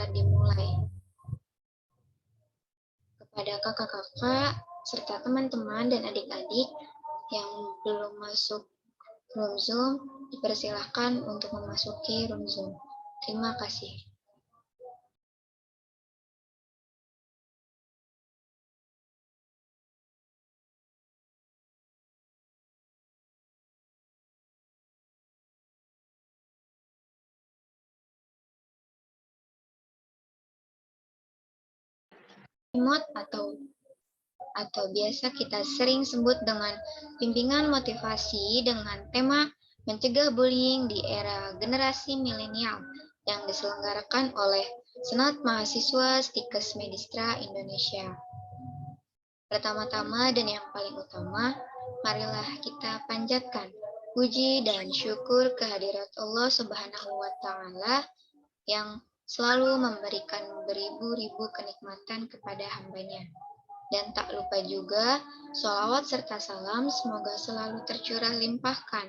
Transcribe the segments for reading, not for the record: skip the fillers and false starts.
acara dimulai. Kepada kakak-kakak, serta teman-teman dan adik-adik yang belum masuk room Zoom, dipersilahkan untuk memasuki room Zoom. Terima kasih. Remote atau biasa kita sering sebut dengan bimbingan motivasi dengan tema mencegah bullying di era generasi milenial yang diselenggarakan oleh Senat Mahasiswa Stikes Medistra Indonesia. Pertama-tama dan yang paling utama, marilah kita panjatkan puji dan syukur kehadirat Allah Subhanahu wa Ta'ala yang selalu memberikan beribu-ribu kenikmatan kepada hambanya. Dan tak lupa juga, sholawat serta salam semoga selalu tercurah limpahkan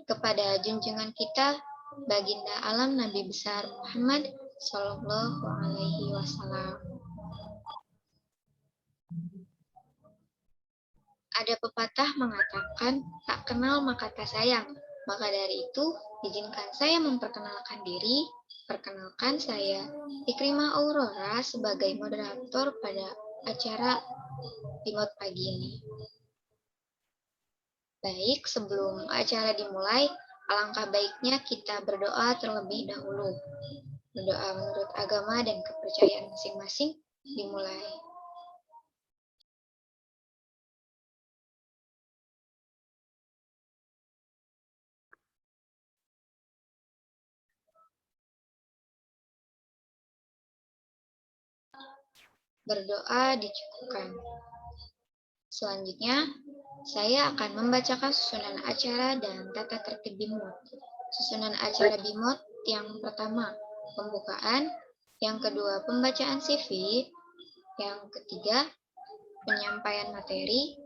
kepada junjungan kita, baginda alam Nabi besar Muhammad Sallallahu Alaihi Wasallam. Ada pepatah mengatakan, tak kenal maka tak sayang. Maka dari itu, izinkan saya memperkenalkan diri. Perkenalkan saya, Ikrimah Aurora sebagai moderator pada acara Remote pagi ini. Baik, sebelum acara dimulai, alangkah baiknya kita berdoa terlebih dahulu. Berdoa menurut agama dan kepercayaan masing-masing dimulai. Berdoa dicukupkan. Selanjutnya, saya akan membacakan susunan acara dan tata tertib BIMOT. Susunan acara BIMOT yang pertama, pembukaan, yang kedua, pembacaan CV, yang ketiga, penyampaian materi,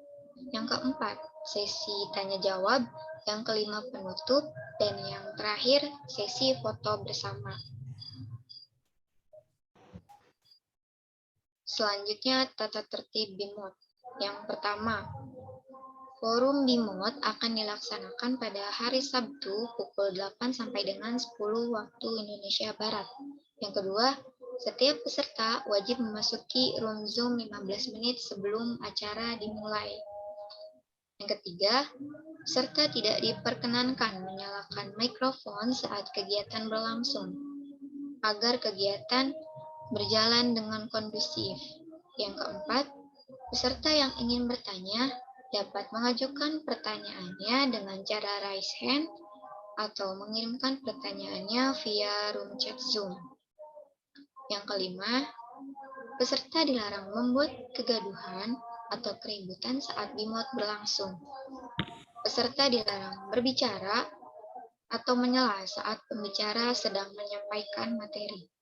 yang keempat, sesi tanya-jawab, yang kelima, penutup, dan yang terakhir, sesi foto bersama. Selanjutnya, tata tertib BIMOT. Yang pertama, forum BIMOT akan dilaksanakan pada hari Sabtu pukul 8 sampai dengan 10 waktu Indonesia Barat. Yang kedua, setiap peserta wajib memasuki room Zoom 15 menit sebelum acara dimulai. Yang ketiga, peserta tidak diperkenankan menyalakan mikrofon saat kegiatan berlangsung, agar kegiatan berjalan dengan kondusif. Yang keempat, peserta yang ingin bertanya dapat mengajukan pertanyaannya dengan cara raise hand atau mengirimkan pertanyaannya via room chat Zoom. Yang kelima, peserta dilarang membuat kegaduhan atau keributan saat BIMOT berlangsung. Peserta dilarang berbicara atau menyela saat pembicara sedang menyampaikan materi.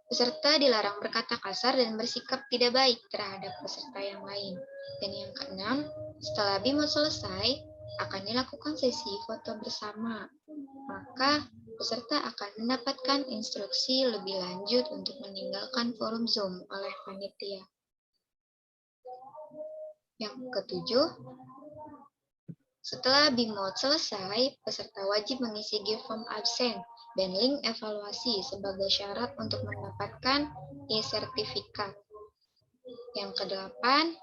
Peserta dilarang berkata kasar dan bersikap tidak baik terhadap peserta yang lain. Dan yang keenam, setelah BIMOT selesai, akan dilakukan sesi foto bersama. Maka, peserta akan mendapatkan instruksi lebih lanjut untuk meninggalkan forum Zoom oleh panitia. Yang ketujuh, setelah BIMOT selesai, peserta wajib mengisi gift form absen dan link evaluasi sebagai syarat untuk mendapatkan e-sertifikat. Yang kedelapan,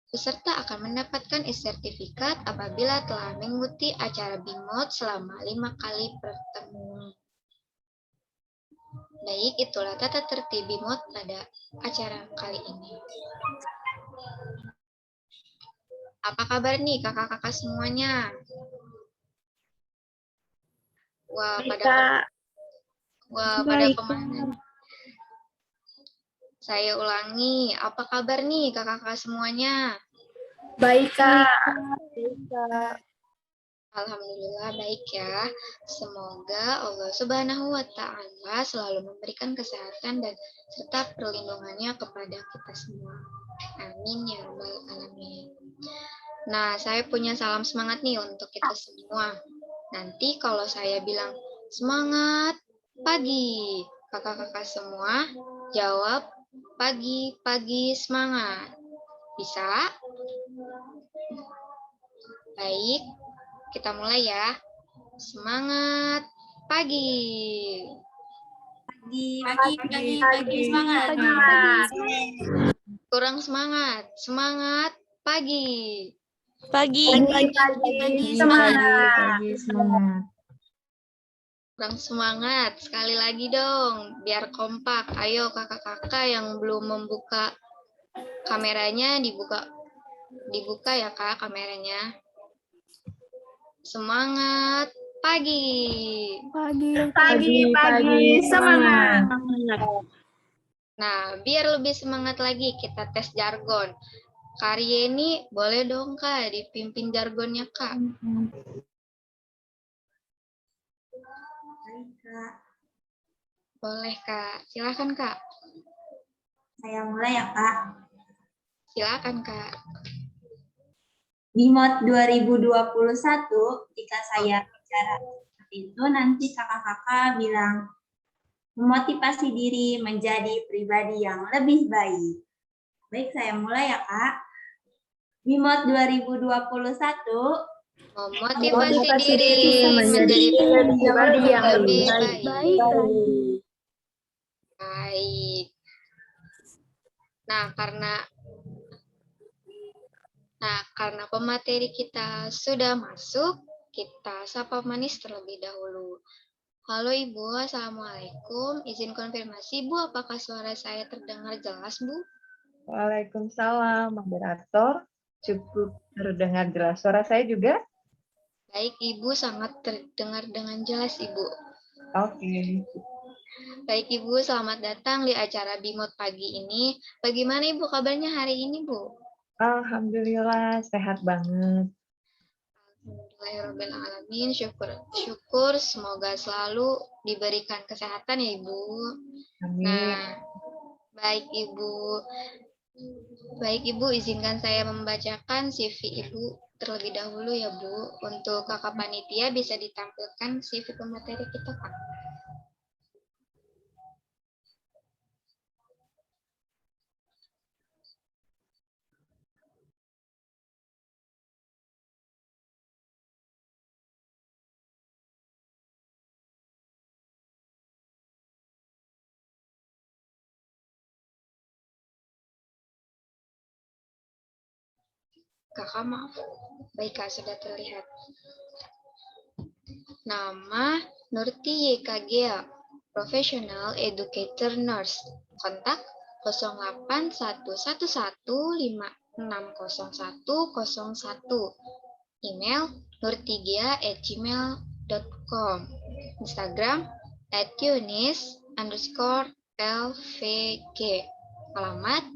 peserta akan mendapatkan e-sertifikat apabila telah mengikuti acara BIMOT selama 5 kali pertemuan. Baik, itulah tata tertib BIMOT pada acara kali ini. Apa kabar nih kakak-kakak semuanya? Wah, pada kemana? Saya ulangi, apa kabar nih kakak-kakak semuanya? Baik, Kak. Alhamdulillah baik ya. Semoga Allah Subhanahu wa Ta'ala selalu memberikan kesehatan dan serta perlindungannya kepada kita semua. Amin ya rabbal alamin. Nah, saya punya salam semangat nih untuk kita semua. Nanti kalau saya bilang semangat pagi, Kakak-kakak semua jawab pagi-pagi semangat. Bisa? Baik, kita mulai ya. Semangat pagi. Pagi, semangat. Kurang semangat. Semangat pagi. Pagi, semangat. Kurang semangat. Sekali lagi dong, biar kompak. Ayo kakak-kakak yang belum membuka kameranya dibuka ya Kak kameranya. Semangat pagi. Pagi, semangat. Nah, biar lebih semangat lagi kita tes jargon. Karyeni, boleh dong Kak dipimpin jargonnya Kak. Baik, Kak. Boleh Kak, silakan Kak. Saya mulai ya, Kak. Silakan Kak. BIMOT 2021, jika saya bicara seperti itu, nanti kakak-kakak bilang memotivasi diri menjadi pribadi yang lebih baik. Baik, saya mulai ya, Kak. BIMOT 2021, Memotivasi diri menjadi pribadi yang lebih baik. Baik. Nah, karena pemateri kita sudah masuk, kita sapa manis terlebih dahulu. Halo Ibu, Assalamualaikum. Izin konfirmasi Bu, apakah suara saya terdengar jelas Bu? Waalaikumsalam, moderator. Cukup terdengar jelas. Suara saya juga? Baik Ibu, sangat terdengar dengan jelas Ibu. Oke. Baik Ibu, selamat datang di acara BIMOT pagi ini. Bagaimana Ibu kabarnya hari ini Bu? Alhamdulillah, sehat banget. Alhamdulillahirrahmanirrahim. Syukur semoga selalu diberikan kesehatan ya Ibu. Amin. Nah, baik Ibu, izinkan saya membacakan CV Ibu terlebih dahulu ya Bu. Untuk kakak panitia bisa ditampilkan CV pemateri kita Pak. Kakak maaf. Baik Kak, sudah terlihat. Nama Nurti YKGA, Professional Educator Nurse. Kontak 08111560101. Email nurtigia@gmail.com. Instagram @yunis_lvg. Alamat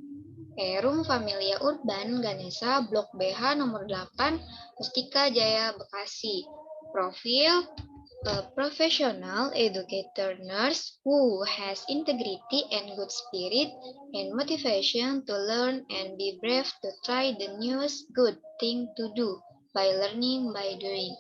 Perum Familia Urban Ganesha Blok BH nomor 8 Mustika Jaya Bekasi. Profil professional educator nurse who has integrity and good spirit and motivation to learn and be brave to try the newest good thing to do by learning by doing.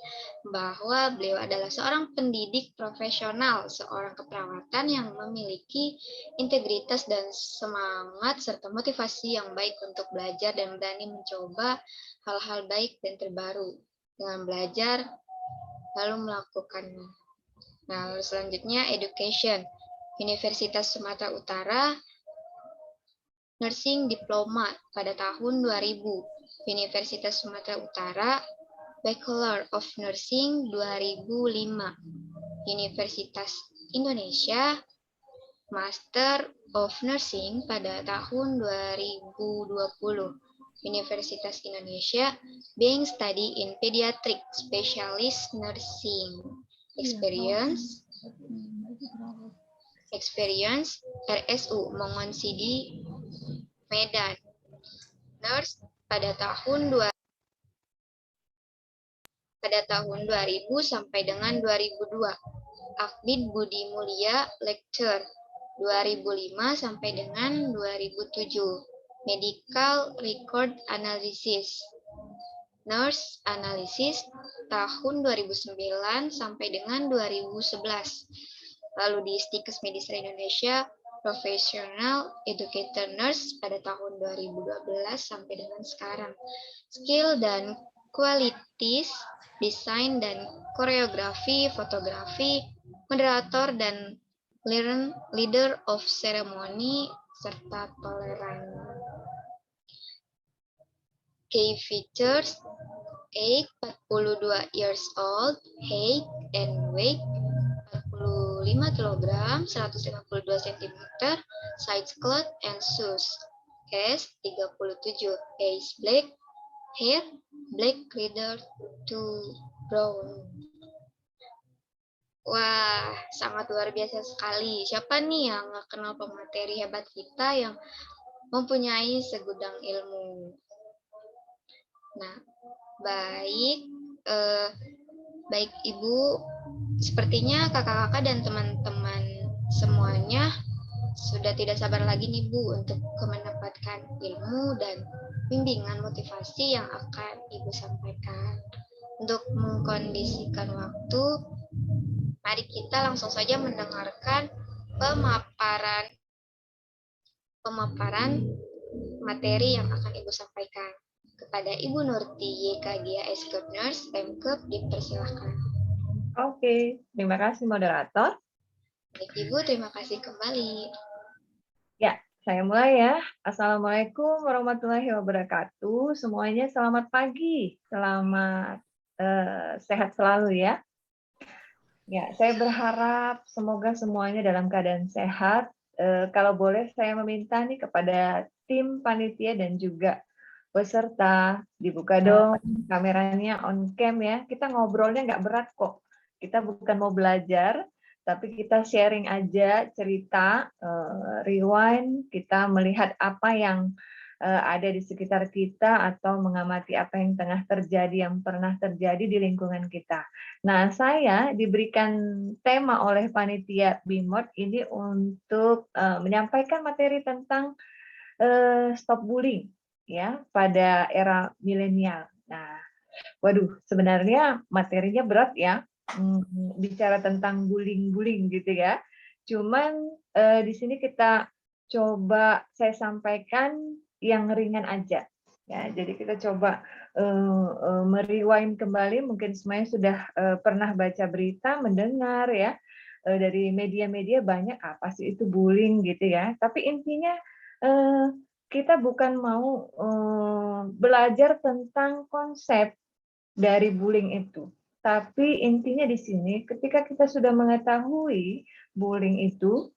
Bahwa beliau adalah seorang pendidik profesional, seorang keperawatan yang memiliki integritas dan semangat serta motivasi yang baik untuk belajar dan berani mencoba hal-hal baik dan terbaru dengan belajar lalu melakukannya. Nah, lalu selanjutnya education. Universitas Sumatera Utara Nursing Diploma pada tahun 2000. Universitas Sumatera Utara Bachelor of Nursing 2005. Universitas Indonesia Master of Nursing pada tahun 2020. Universitas Indonesia Being Study in Pediatric Specialist Nursing. Experience RSU Mongonsidi Medan. Nurse pada tahun 2000 sampai dengan 2002. Akbid Budi Mulia Lecture 2005 sampai dengan 2007. Medical Record Analysis Nurse Analysis tahun 2009 sampai dengan 2011. Lalu di Stikes Medistra Indonesia, Professional Educator Nurse pada tahun 2012 sampai dengan sekarang. Skill dan qualities, desain dan koreografi, fotografi, moderator dan leader of ceremony, serta toleran. Key features: age 42 years old, height and weight 45 kg, 152 cm, size cloth and shoes. Case 37, age black, hair black leather to brown. Wah, sangat luar biasa sekali. Siapa nih yang nggak kenal pemateri hebat kita yang mempunyai segudang ilmu? Nah, baik Ibu, sepertinya kakak-kakak dan teman-teman semuanya sudah tidak sabar lagi nih Bu untuk mendapatkan ilmu dan bimbingan motivasi yang akan Ibu sampaikan. Untuk mengkondisikan waktu, mari kita langsung saja mendengarkan pemaparan materi yang akan Ibu sampaikan. Kepada Ibu Nurti YKGA Escort Nurse, Pemkep, dipersilahkan. Oke, terima kasih moderator. Baik Ibu, terima kasih kembali. Ya, saya mulai ya. Assalamualaikum warahmatullahi wabarakatuh. Semuanya selamat pagi, selamat sehat selalu ya. Ya, saya berharap semoga semuanya dalam keadaan sehat. Kalau boleh saya meminta nih kepada tim panitia dan juga peserta, dibuka dong kameranya on cam ya. Kita ngobrolnya nggak berat kok. Kita bukan mau belajar, tapi kita sharing aja cerita, rewind, kita melihat apa yang ada di sekitar kita atau mengamati apa yang tengah terjadi, yang pernah terjadi di lingkungan kita. Nah, saya diberikan tema oleh panitia BIMOD ini untuk menyampaikan materi tentang stop bullying ya pada era milenial. Nah, waduh, sebenarnya materinya berat ya, bicara tentang bullying gitu ya. Cuman di sini kita coba saya sampaikan yang ringan aja. Ya, jadi kita coba merewind kembali. Mungkin semuanya sudah pernah baca berita, mendengar ya dari media-media banyak apa sih itu bullying gitu ya. Tapi intinya kita bukan mau belajar tentang konsep dari bullying itu. Tapi intinya di sini, ketika kita sudah mengetahui bullying itu,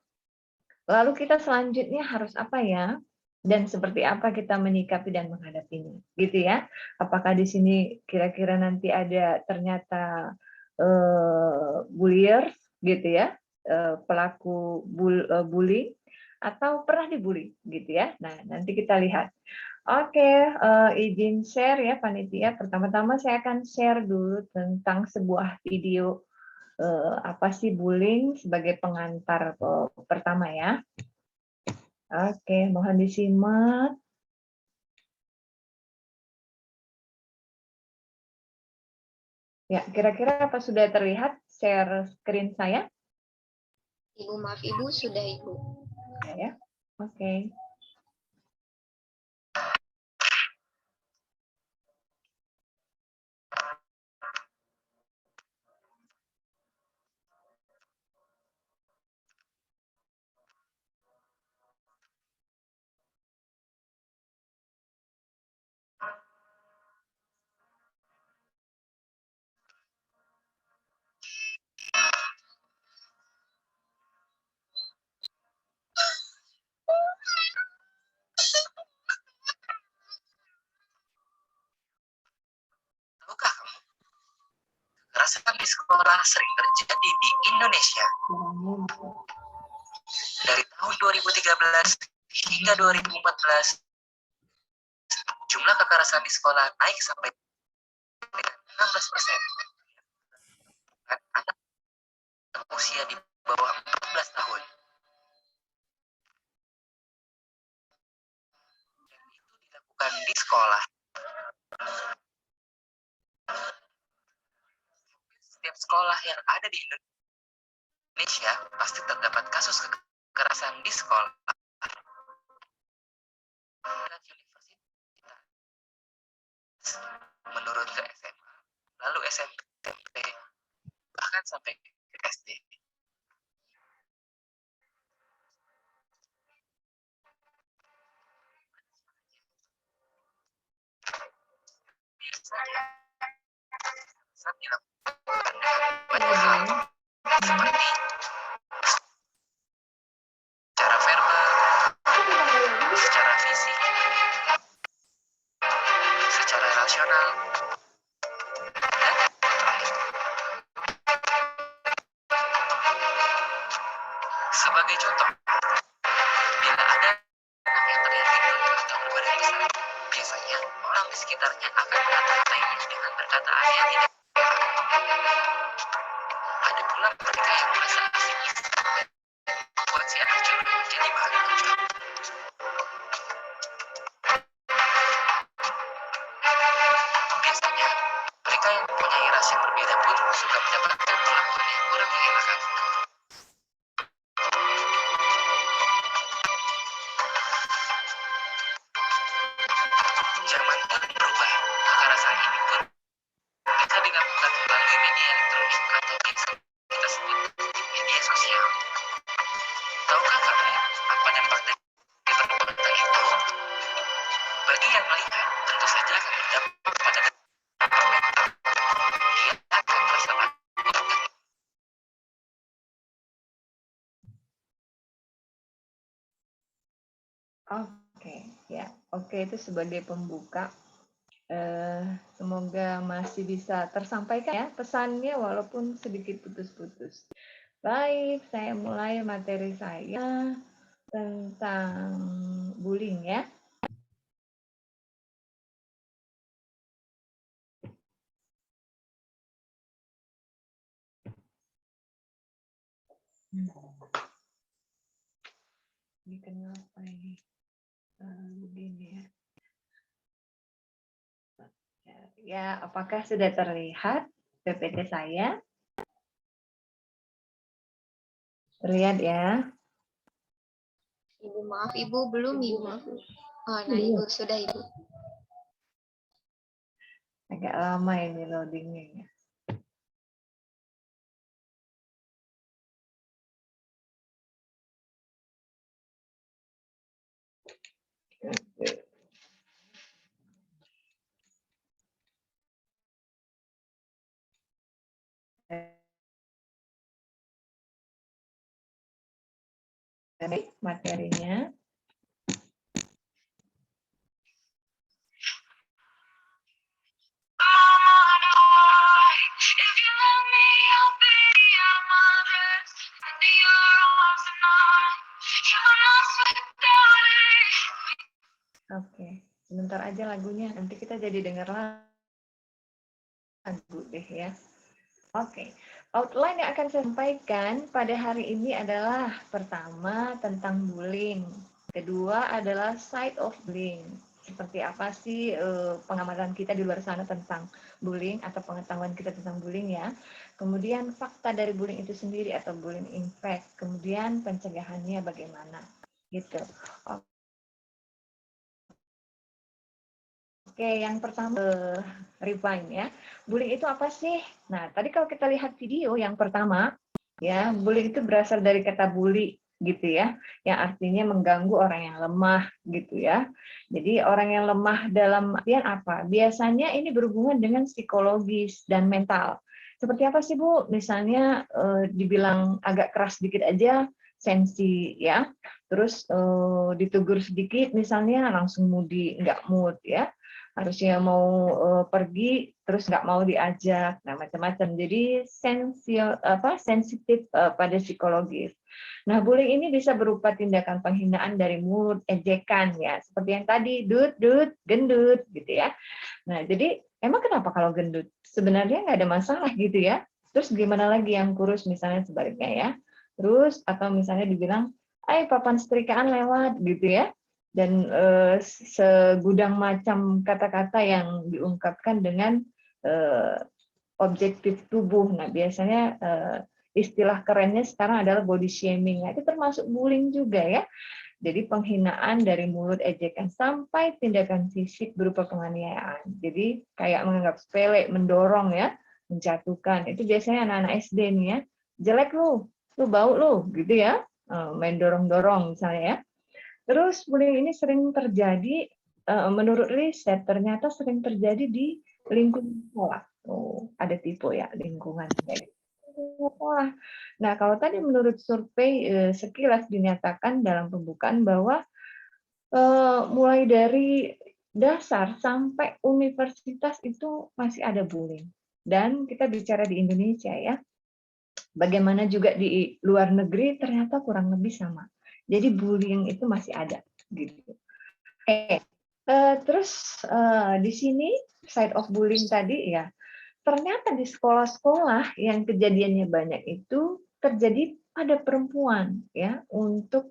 lalu kita selanjutnya harus apa ya? Dan seperti apa kita menyikapi dan menghadapinya, gitu ya? Apakah di sini kira-kira nanti ada ternyata bulliers, gitu ya, pelaku bullying, atau pernah dibully, gitu ya? Nah, nanti kita lihat. Oke, izin share ya panitia. Pertama-tama saya akan share dulu tentang sebuah video apa sih bullying sebagai pengantar pertama ya. Oke, mohon disimak. Ya, kira-kira apa sudah terlihat share screen saya? Ibu, maaf Ibu, sudah Ibu. Ya, oke. Tahukah kamu, kekerasan di sekolah sering terjadi di Indonesia. Dari tahun 2013 hingga 2014, jumlah kekerasan di sekolah naik sampai dengan 16%. Dan anak usia di bawah 14 tahun. Dan itu dilakukan di sekolah. Setiap sekolah yang ada di Indonesia Indonesia pasti terdapat kasus kekerasan di sekolah. Dan universitas menurun ke SMA, lalu SMP, bahkan sampai ke SD. Biasanya kekerasan dilakukan dengan banyak hal, seperti secara verbal, secara fisik, secara rasional, dan lain. Sebagai contoh, bila ada anak yang terlihat gendut atau berbadan besar, biasanya orang di sekitarnya akan mengata-katainya dengan perkataan yang tidak enak. Ada pula mereka yang merasa asing dan membuat si anak cenderung menjadi bahan acuan. Biasanya, mereka yang mempunyai ras yang berbeda pun suka mendapatkan perlakuan yang kurang mengenakan. Zaman pun berubah, kekerasan ini pun bisa dilakukan melalui media elektronik atau biasa kita sebut media sosial. Tahukah kamu apa dampak dari perbuatan itu? Bagi yang melihat, tentu saja akan berdampak pada mental. Dia akan merasa takut dan Oke, ya. Oke, itu sebagai pembuka. Semoga masih bisa tersampaikan ya pesannya walaupun sedikit putus-putus. Baik, saya mulai materi saya tentang bullying ya. Ini kenapa ini? Begini ya. Ya, apakah sudah terlihat PPT saya? Terlihat ya? Ibu maaf, Ibu belum Ibu. Oh, nah Ibu sudah Ibu. Agak lama ini loadingnya ya. Materinya. Oke, sebentar aja lagunya. Nanti kita jadi denger lagu deh ya. Oke, outline yang akan saya sampaikan pada hari ini adalah pertama tentang bullying. Kedua adalah side of bullying. Seperti apa sih pengamatan kita di luar sana tentang bullying atau pengetahuan kita tentang bullying ya. Kemudian fakta dari bullying itu sendiri atau bullying impact. Kemudian pencegahannya bagaimana gitu. Oke, yang pertama rewind ya. Bullying itu apa sih? Nah, tadi kalau kita lihat video yang pertama, ya, bullying itu berasal dari kata bully gitu ya, yang artinya mengganggu orang yang lemah gitu ya. Jadi orang yang lemah dalam artian apa? Biasanya ini berhubungan dengan psikologis dan mental. Seperti apa sih Bu? Misalnya dibilang agak keras sedikit aja, sensi ya. Terus ditegur sedikit misalnya langsung moody, nggak mood ya. Harusnya mau pergi terus nggak mau diajak, nah macam-macam. Jadi sensitif pada psikologis. Nah, bullying ini bisa berupa tindakan penghinaan dari mulut, ejekan ya, seperti yang tadi, dut, gendut, gitu ya. Nah, jadi emang kenapa kalau gendut? Sebenarnya nggak ada masalah gitu ya. Terus gimana lagi yang kurus misalnya sebaliknya ya. Terus atau misalnya dibilang, papan setrikaan lewat gitu ya. Dan segudang macam kata-kata yang diungkapkan dengan objektif tubuh. Nah, biasanya istilah kerennya sekarang adalah body shaming. Nah, itu termasuk bullying juga ya. Jadi penghinaan dari mulut, ejekan, sampai tindakan fisik berupa penganiayaan. Jadi kayak menganggap sepele, mendorong ya, menjatuhkan. Itu biasanya anak-anak SD nih ya. Jelek lu bau lu, gitu ya. Main dorong-dorong misalnya ya. Terus bullying ini sering terjadi, menurut riset ternyata sering terjadi di lingkungan sekolah. Oh, ada tipe ya lingkungan kayak gitu. Sekolah. Nah, kalau tadi menurut survei sekilas dinyatakan dalam pembukaan bahwa mulai dari dasar sampai universitas itu masih ada bullying. Dan kita bicara di Indonesia ya, bagaimana juga di luar negeri ternyata kurang lebih sama. Jadi bullying itu masih ada gitu. Oke. Terus di sini side of bullying tadi ya, ternyata di sekolah-sekolah yang kejadiannya banyak itu terjadi pada perempuan ya, untuk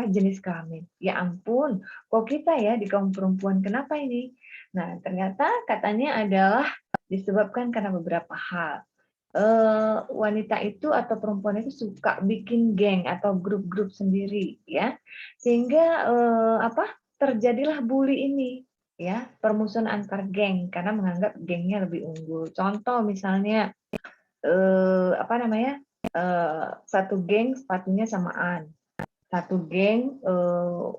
jenis kelamin. Ya ampun, kok kita ya di kaum perempuan kenapa ini? Nah, ternyata katanya adalah disebabkan karena beberapa hal. Wanita itu atau perempuan itu suka bikin geng atau grup-grup sendiri ya, sehingga terjadilah bully ini ya, permusuhan antar geng karena menganggap gengnya lebih unggul. Contoh misalnya satu geng sepatunya samaan, satu geng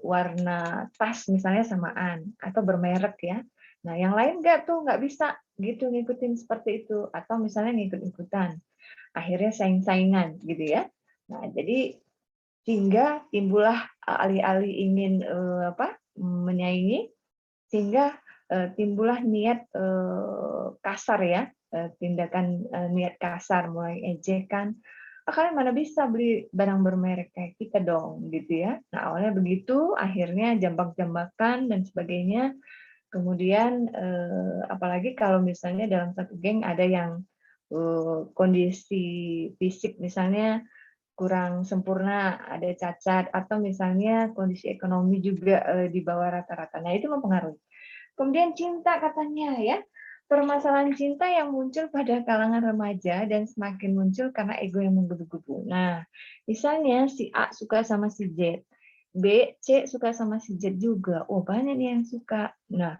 warna tas misalnya samaan atau bermerek ya. Nah, yang lain nggak bisa gitu ngikutin seperti itu, atau misalnya ngikut-ikutan. Akhirnya saing-saingan gitu ya. Nah, jadi sehingga timbullah alih-alih ingin menyaingi, sehingga timbullah niat kasar ya, tindakan niat kasar, mulai ejekan. Kalian mana bisa beli barang bermerek kayak kita dong, gitu ya. Nah, awalnya begitu, akhirnya jambak-jambakan dan sebagainya. Kemudian apalagi kalau misalnya dalam satu geng ada yang kondisi fisik misalnya kurang sempurna, ada cacat, atau misalnya kondisi ekonomi juga di bawah rata-rata. Nah, itu mempengaruhi. Kemudian cinta katanya ya, permasalahan cinta yang muncul pada kalangan remaja dan semakin muncul karena ego yang menggebu-gebu. Nah, misalnya si A suka sama si Z, B, C suka sama si Z juga. Oh, banyak nih yang suka. Nah,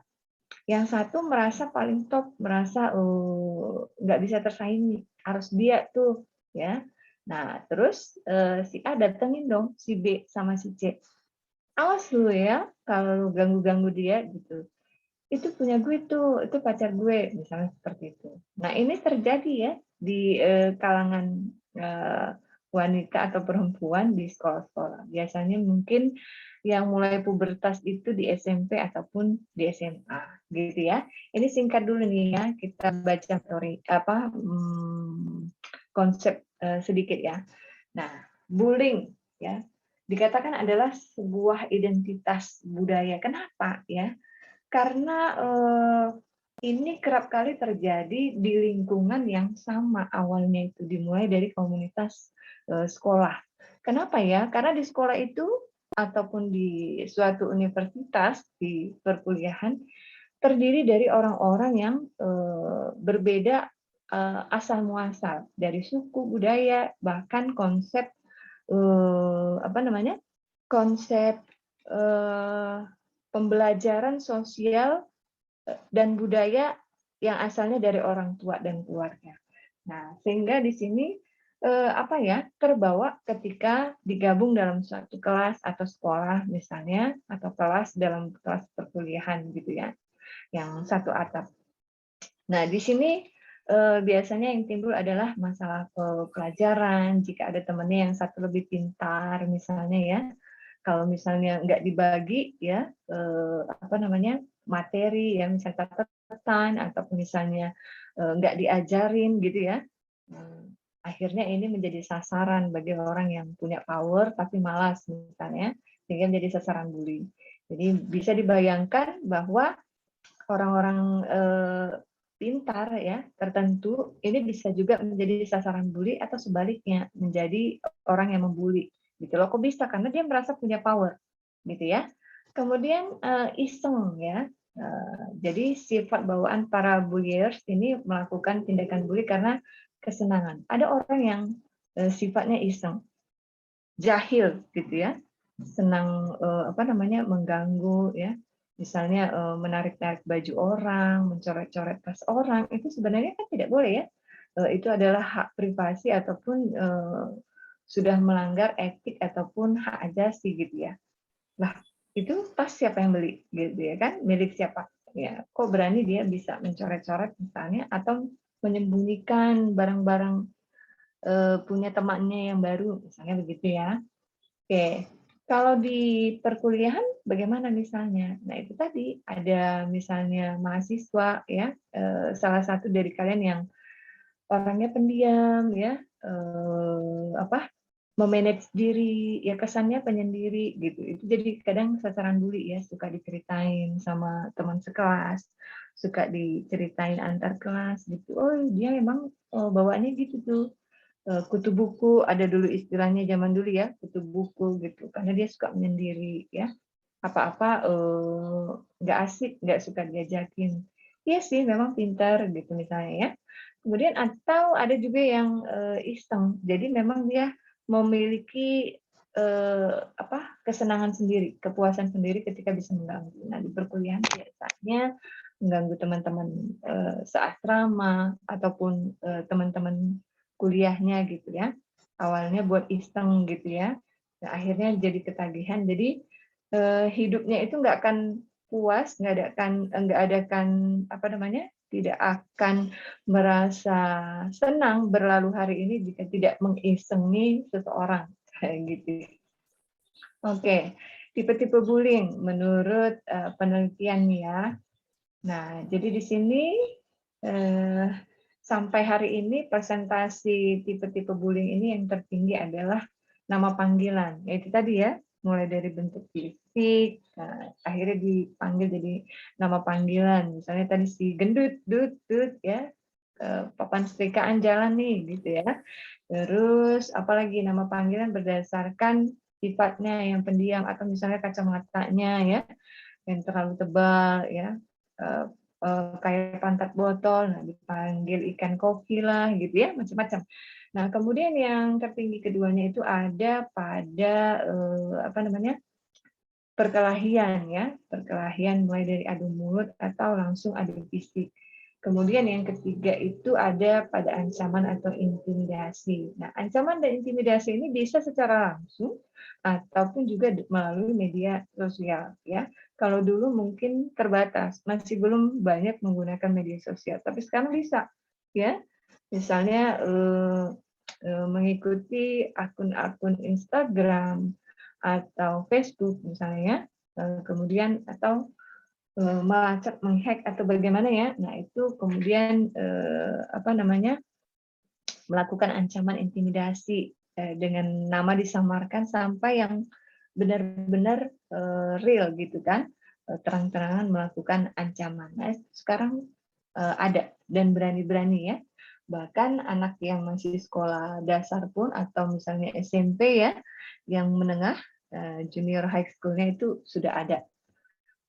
yang satu merasa paling top, merasa nggak bisa tersaingi, harus dia tuh ya. Nah, terus si A datengin dong si B sama si C. Awas lu ya, kalau ganggu-ganggu dia gitu. Itu punya gue tuh, itu pacar gue, misalnya seperti itu. Nah, ini terjadi ya di kalangan wanita atau perempuan di sekolah-sekolah. Biasanya mungkin yang mulai pubertas itu di SMP ataupun di SMA, gitu ya. Ini singkat dulu nih ya, kita baca konsep sedikit ya. Nah, bullying ya dikatakan adalah sebuah identitas budaya. Kenapa ya? Karena ini kerap kali terjadi di lingkungan yang sama, awalnya itu dimulai dari komunitas sekolah. Kenapa ya? Karena di sekolah itu ataupun di suatu universitas di perkuliahan terdiri dari orang-orang yang berbeda asal muasal, dari suku, budaya, bahkan konsep konsep pembelajaran sosial dan budaya yang asalnya dari orang tua dan keluarga. Nah, sehingga di sini terbawa ketika digabung dalam suatu kelas atau sekolah misalnya, atau kelas dalam kelas perkuliahan gitu ya, yang satu atap. Nah, di sini biasanya yang timbul adalah masalah pelajaran. Jika ada temannya yang satu lebih pintar misalnya ya, kalau misalnya nggak dibagi ya materi ya, misalnya catatan atau misalnya nggak diajarin gitu ya, akhirnya ini menjadi sasaran bagi orang yang punya power tapi malas misalnya, sehingga menjadi sasaran bully. Jadi bisa dibayangkan bahwa orang-orang pintar ya tertentu ini bisa juga menjadi sasaran bully, atau sebaliknya menjadi orang yang membuli gitu loh. Kok bisa? Karena dia merasa punya power gitu ya. Kemudian iseng ya. Jadi sifat bawaan para bulliers ini melakukan tindakan bully karena kesenangan. Ada orang yang sifatnya iseng, jahil gitu ya, senang mengganggu ya, misalnya menarik-narik baju orang, mencoret-coret tas orang, itu sebenarnya kan tidak boleh ya. Itu adalah hak privasi ataupun sudah melanggar etik ataupun hak asasi gitu ya. Lah, itu tas siapa yang beli gitu ya kan? Milik siapa? Ya, kok berani dia bisa mencoret-coret misalnya atau menyembunyikan barang-barang punya temannya yang baru misalnya begitu ya. Oke. Kalau di perkuliahan bagaimana misalnya? Nah, itu tadi ada misalnya mahasiswa ya, salah satu dari kalian yang orangnya pendiam ya, memanage diri, ya kesannya penyendiri gitu. Itu jadi kadang sasaran bully ya, suka diceritain sama teman sekelas, suka diceritain antar kelas gitu. Oh, dia emang bawaannya gitu tuh. Kutu buku, ada dulu istilahnya zaman dulu ya, kutu buku gitu. Karena dia suka menyendiri ya. Apa-apa nggak asik, nggak suka diajakin. Iya sih, memang pintar gitu misalnya ya. Kemudian atau ada juga yang iseng. Jadi memang dia memiliki kesenangan sendiri, kepuasan sendiri ketika bisa mengganggu. Nah, di perkuliahan biasanya mengganggu teman-teman seasrama ataupun teman-teman kuliahnya gitu ya. Awalnya buat iseng gitu ya. Nah, akhirnya jadi ketagihan. Jadi hidupnya itu nggak akan puas, tidak akan merasa senang berlalu hari ini jika tidak mengisengi seseorang kayak gitu. Oke, tipe-tipe bullying menurut penelitian ya. Nah, jadi di sini sampai hari ini presentasi tipe-tipe bullying ini yang tertinggi adalah nama panggilan, yaitu tadi ya, mulai dari bentuk fisik, akhirnya dipanggil jadi nama panggilan. Misalnya tadi si gendut, dut ya, papan setrikaan jalan nih gitu ya. Terus apalagi nama panggilan berdasarkan sifatnya yang pendiam atau misalnya kacamatanya ya, yang terlalu tebal ya, kayak pantat botol, nah dipanggil ikan koki lah gitu ya, macam-macam. Nah, kemudian yang tertinggi keduanya itu ada pada perkelahian ya, perkelahian mulai dari adu mulut atau langsung adu fisik. Kemudian yang ketiga itu ada pada ancaman atau intimidasi. Nah, ancaman dan intimidasi ini bisa secara langsung ataupun juga melalui media sosial ya. Kalau dulu mungkin terbatas, masih belum banyak menggunakan media sosial, tapi sekarang bisa ya. Misalnya mengikuti akun-akun Instagram atau Facebook misalnya, kemudian atau melacak, menghack atau bagaimana ya. Nah, itu kemudian melakukan ancaman intimidasi dengan nama disamarkan sampai yang benar-benar real gitu kan, terang-terangan melakukan ancaman. Nah, sekarang ada dan berani-berani ya. Bahkan anak yang masih sekolah dasar pun atau misalnya SMP ya, yang menengah, junior high school-nya itu sudah ada.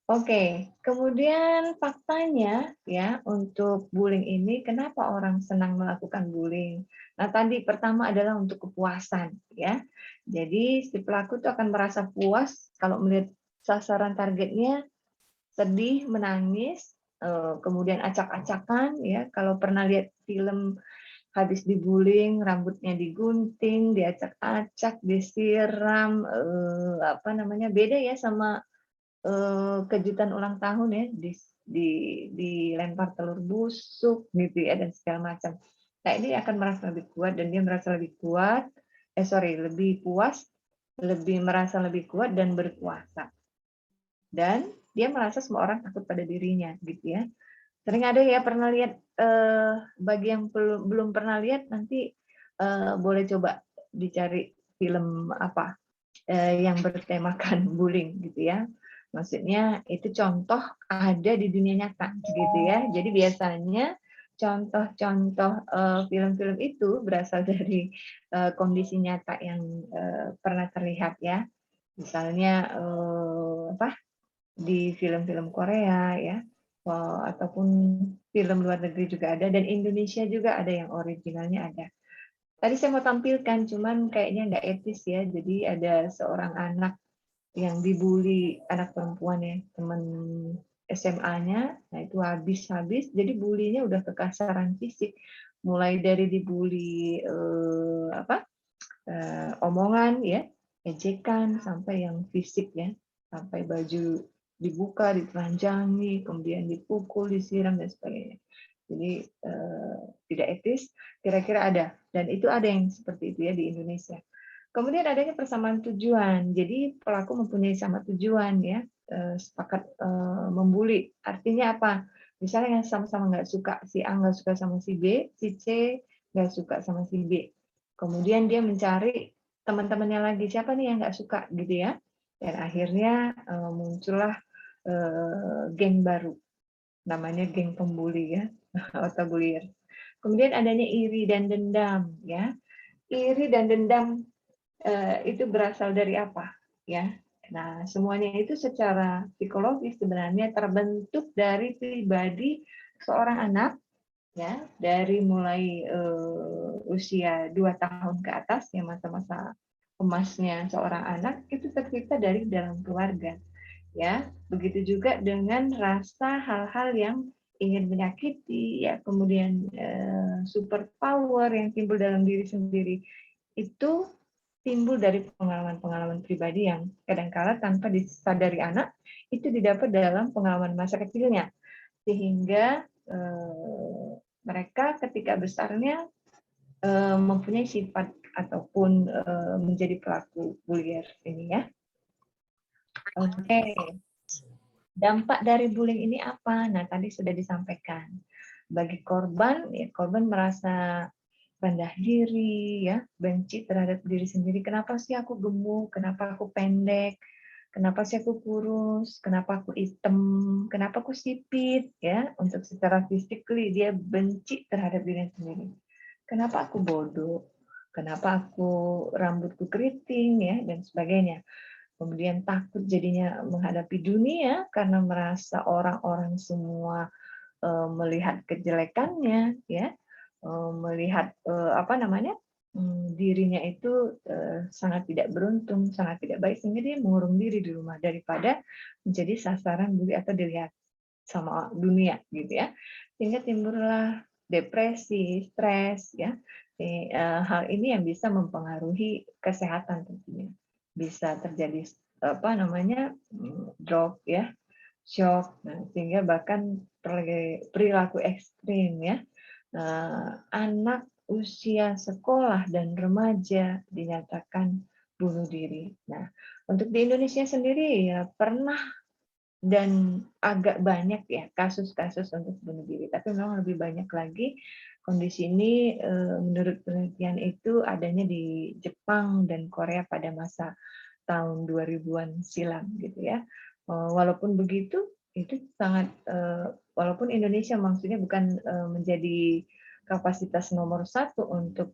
Oke, kemudian faktanya ya untuk bullying ini, kenapa orang senang melakukan bullying? Nah, tadi pertama adalah untuk kepuasan ya. Jadi si pelaku itu akan merasa puas kalau melihat sasaran targetnya sedih, menangis, kemudian acak-acakan ya. Kalau pernah lihat film habis dibullying, rambutnya digunting, diacak-acak, disiram, beda ya sama kejutan ulang tahun ya, dilempar telur busuk gitu ya dan segala macam. Nah, ini akan merasa lebih kuat dan dia merasa lebih kuat, lebih puas, lebih merasa lebih kuat dan berkuasa. Dan dia merasa semua orang takut pada dirinya gitu ya. Sering ada ya pernah lihat, bagi yang belum pernah lihat nanti boleh coba dicari film apa yang bertemakan bullying gitu ya. Maksudnya itu contoh ada di dunia nyata gitu ya. Jadi biasanya contoh-contoh film-film itu berasal dari kondisi nyata yang pernah terlihat ya. Misalnya di film-film Korea ya, ataupun film luar negeri juga ada dan Indonesia juga ada yang originalnya ada. Tadi saya mau tampilkan, cuman kayaknya nggak etis ya. Jadi ada seorang anak yang dibully, anak perempuan ya, teman SMA-nya, nah itu habis-habis. Jadi bulinya udah kekasaran fisik, mulai dari dibully omongan ya, ejekan, sampai yang fisik ya, sampai baju dibuka, ditelanjangi, kemudian dipukul, disiram dan sebagainya. Jadi tidak etis, kira-kira ada, dan itu ada yang seperti itu ya di Indonesia. Kemudian adanya persamaan tujuan, jadi pelaku mempunyai sama tujuan ya, sepakat membuli. Artinya apa? Misalnya yang sama-sama nggak suka, si A nggak suka sama si B, si C nggak suka sama si B. Kemudian dia mencari teman-temannya lagi, siapa nih yang nggak suka gitu ya. Dan akhirnya muncullah geng baru, namanya geng pembuli ya, atau bullier. Kemudian adanya iri dan dendam ya. Iri dan dendam itu berasal dari apa ya? Nah, semuanya itu secara psikologis sebenarnya terbentuk dari pribadi seorang anak ya, dari mulai usia 2 tahun ke atas yang masa-masa emasnya seorang anak itu tercipta dari dalam keluarga. Ya, begitu juga dengan rasa hal-hal yang ingin menyakiti ya, kemudian super power yang timbul dalam diri sendiri itu timbul dari pengalaman-pengalaman pribadi yang kadang-kala tanpa disadari anak itu didapat dalam pengalaman masa kecilnya, sehingga mereka ketika besarnya mempunyai sifat ataupun menjadi pelaku bullier ini ya. Oke. Dampak dari bullying ini apa? Nah, tadi sudah disampaikan. Bagi korban, ya, korban merasa rendah diri, ya, benci terhadap diri sendiri. Kenapa sih aku gemuk? Kenapa aku pendek? Kenapa sih aku kurus? Kenapa aku hitam? Kenapa aku sipit? Ya, untuk secara fisik dia benci terhadap diri sendiri. Kenapa aku bodoh? Kenapa aku rambutku keriting? Ya, dan sebagainya. Kemudian takut jadinya menghadapi dunia karena merasa orang-orang semua melihat kejelekannya, ya, melihat dirinya itu sangat tidak beruntung, sangat tidak baik, sehingga dia mengurung diri di rumah daripada menjadi sasaran bully atau dilihat sama dunia, gitu ya, sehingga timbullah depresi, stres, ya. Hal ini yang bisa mempengaruhi kesehatan tentunya. Bisa terjadi drop ya, shock, sehingga bahkan perilaku ekstrim ya. Anak usia sekolah dan remaja dinyatakan bunuh diri. Nah, untuk di Indonesia sendiri ya pernah dan agak banyak ya kasus-kasus untuk bunuh diri, tapi memang lebih banyak lagi kondisi ini menurut penelitian itu adanya di Jepang dan Korea pada masa tahun 2000-an silam gitu ya. Walaupun begitu itu sangat walaupun Indonesia maksudnya bukan menjadi kapasitas nomor 1 untuk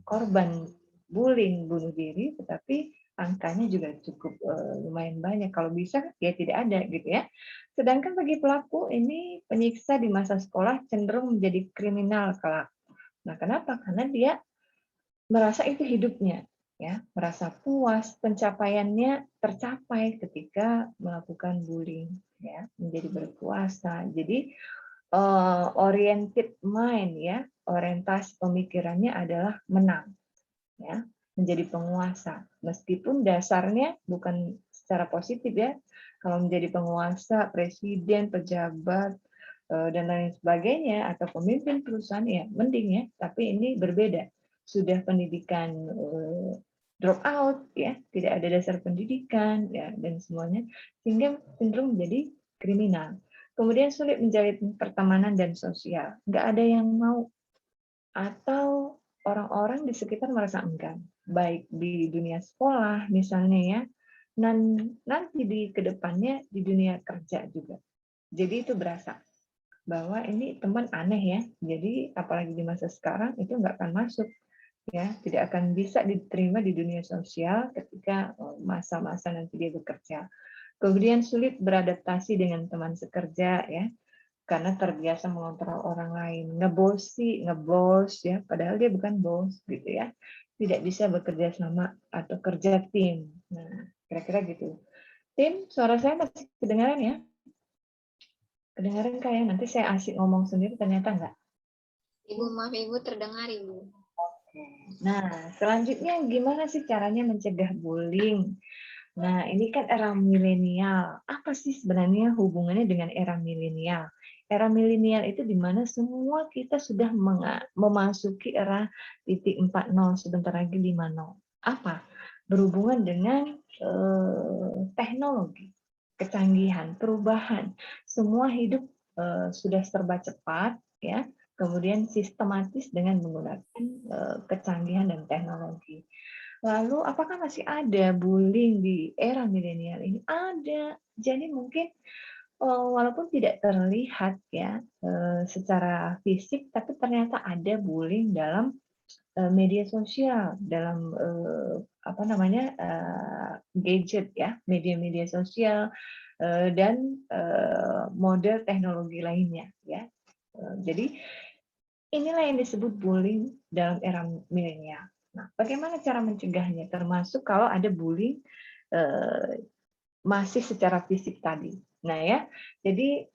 korban bullying bunuh diri, tetapi angkanya juga cukup lumayan banyak. Kalau bisa ya tidak ada gitu ya. Sedangkan bagi pelaku ini penyiksa di masa sekolah cenderung menjadi kriminal kelak. Nah, kenapa? Karena dia merasa itu hidupnya, ya, merasa puas, pencapaiannya tercapai ketika melakukan bullying, ya, menjadi berkuasa. Jadi oriented mind, ya, orientasi pemikirannya adalah menang, ya, menjadi penguasa. Meskipun dasarnya bukan secara positif ya, kalau menjadi penguasa, presiden, pejabat dan lain sebagainya atau pemimpin perusahaan ya mending ya, tapi ini berbeda. Sudah pendidikan drop out ya, tidak ada dasar pendidikan ya dan semuanya, sehingga cenderung menjadi kriminal. Kemudian sulit menjalin pertemanan dan sosial, nggak ada yang mau, atau orang-orang di sekitar merasa enggan, baik di dunia sekolah misalnya ya, dan nanti di kedepannya di dunia kerja juga. Jadi itu berasa bahwa ini teman aneh ya, jadi apalagi di masa sekarang itu nggak akan masuk ya, tidak akan bisa diterima di dunia sosial ketika masa-masa nanti dia bekerja. Kemudian sulit beradaptasi dengan teman sekerja ya, karena terbiasa mengontrol orang lain, ngebosi, ngebos ya, padahal dia bukan bos gitu ya. Tidak bisa bekerja sama atau kerja tim. Nah, kira-kira gitu. Tim, suara saya masih kedengaran ya? Kedengaran kayak nanti saya asik ngomong sendiri ternyata enggak. Ibu, maaf Ibu, terdengar Ibu. Nah, selanjutnya gimana sih caranya mencegah bullying? Nah, ini kan era milenial. Apa sih sebenarnya hubungannya dengan era milenial? Era milenial itu di mana semua kita sudah memasuki era titik 4.0, sebentar lagi 5.0. Apa? Berhubungan dengan teknologi, kecanggihan, perubahan. Semua hidup sudah serba cepat, ya. Kemudian sistematis dengan menggunakan kecanggihan dan teknologi. Lalu apakah masih ada bullying di era milenial ini? Ada. Jadi mungkin walaupun tidak terlihat ya secara fisik, tapi ternyata ada bullying dalam media sosial, dalam apa namanya gadget ya, media-media sosial dan model teknologi lainnya ya. Jadi inilah yang disebut bullying dalam era milenial. Nah, bagaimana cara mencegahnya? Termasuk kalau ada bullying masih secara fisik tadi. Nah ya, jadi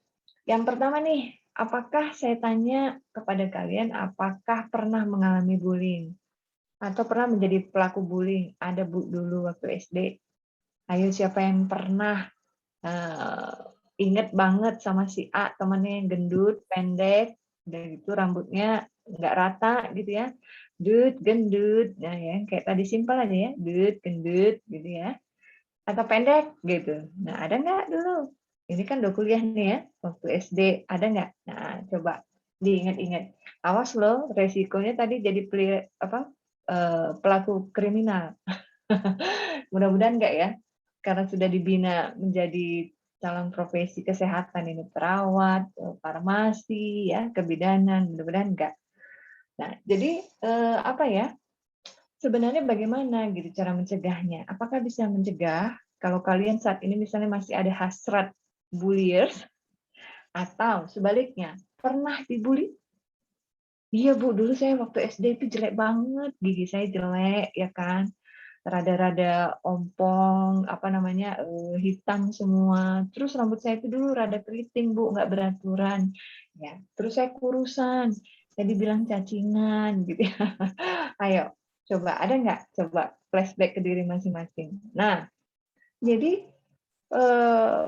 yang pertama nih, apakah saya tanya kepada kalian, apakah pernah mengalami bullying? Atau pernah menjadi pelaku bullying? Ada Bu dulu waktu SD. Ayo siapa yang pernah inget banget sama si A, temannya yang gendut, pendek, udah gitu rambutnya nggak rata gitu ya, gendut, nah ya kayak tadi simpel aja ya, gendut gitu ya, atau pendek gitu. Nah ada nggak dulu? Ini kan udah kuliah nih ya, waktu SD ada nggak? Nah coba diingat-ingat. Awas loh, resikonya tadi jadi pelaku kriminal. Mudah-mudahan nggak ya, karena sudah dibina menjadi calon profesi kesehatan ini perawat, farmasi, ya kebidanan, mudah-mudahan enggak. Nah, jadi apa ya? Sebenarnya bagaimana gitu cara mencegahnya? Apakah bisa mencegah kalau kalian saat ini misalnya masih ada hasrat bulliers atau sebaliknya pernah dibully? Iya Bu, dulu saya waktu SD itu jelek banget, gigi saya jelek ya kan. Rada-rada ompong, apa namanya, hitam semua. Terus rambut saya itu dulu rada keriting, Bu, nggak beraturan. Ya, terus saya kurusan, saya dibilang cacingan, gitu ya. Ayo, coba ada nggak? Coba flashback ke diri masing-masing. Nah, jadi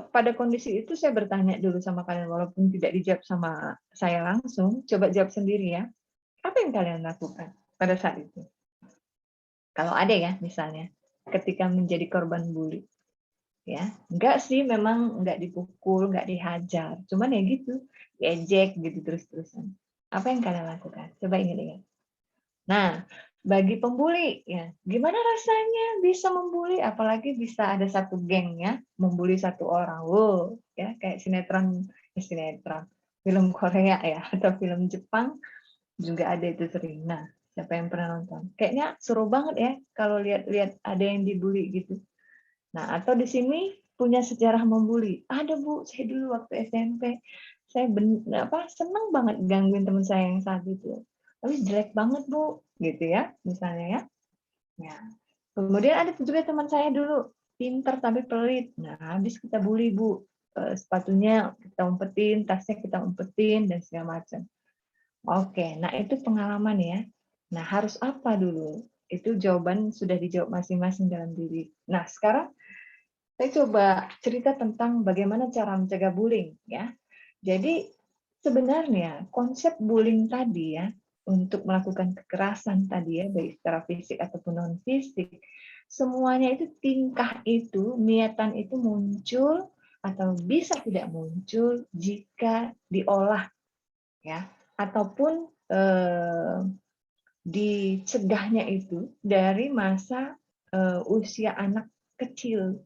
pada kondisi itu saya bertanya dulu sama kalian, walaupun tidak dijawab sama saya langsung, coba jawab sendiri ya. Apa yang kalian lakukan pada saat itu? Kalau ada ya, misalnya, ketika menjadi korban bully, ya, enggak sih, memang enggak dipukul, enggak dihajar, cuman ya gitu, diejek gitu terus-terusan. Apa yang kalian lakukan? Coba ingat-ingat. Nah, bagi pembuli, ya, gimana rasanya bisa membuli, apalagi bisa ada satu geng ya, membuli satu orang, wow, ya, kayak sinetron, film Korea ya, atau film Jepang juga ada itu sering. Nah, siapa yang pernah nonton? Kayaknya seru banget ya kalau lihat-lihat ada yang dibully gitu. Nah, atau di sini punya sejarah membuli. Ada Bu, saya dulu waktu SMP, saya seneng banget gangguin teman saya yang saat itu. Tapi jelek banget Bu, gitu ya, misalnya ya. Ya. Kemudian ada juga teman saya dulu, pinter tapi pelit. Nah, habis kita bully Bu. Sepatunya kita umpetin, tasnya kita umpetin, dan segala macam. Oke, nah itu pengalaman ya. Nah, harus apa dulu? Itu jawaban sudah dijawab masing-masing dalam diri. Nah, sekarang saya coba cerita tentang bagaimana cara mencegah bullying ya. Jadi sebenarnya konsep bullying tadi ya, untuk melakukan kekerasan tadi ya, baik secara fisik ataupun non fisik, semuanya itu tingkah itu, niatan itu muncul atau bisa tidak muncul jika diolah ya, ataupun dicegahnya itu dari masa usia anak kecil.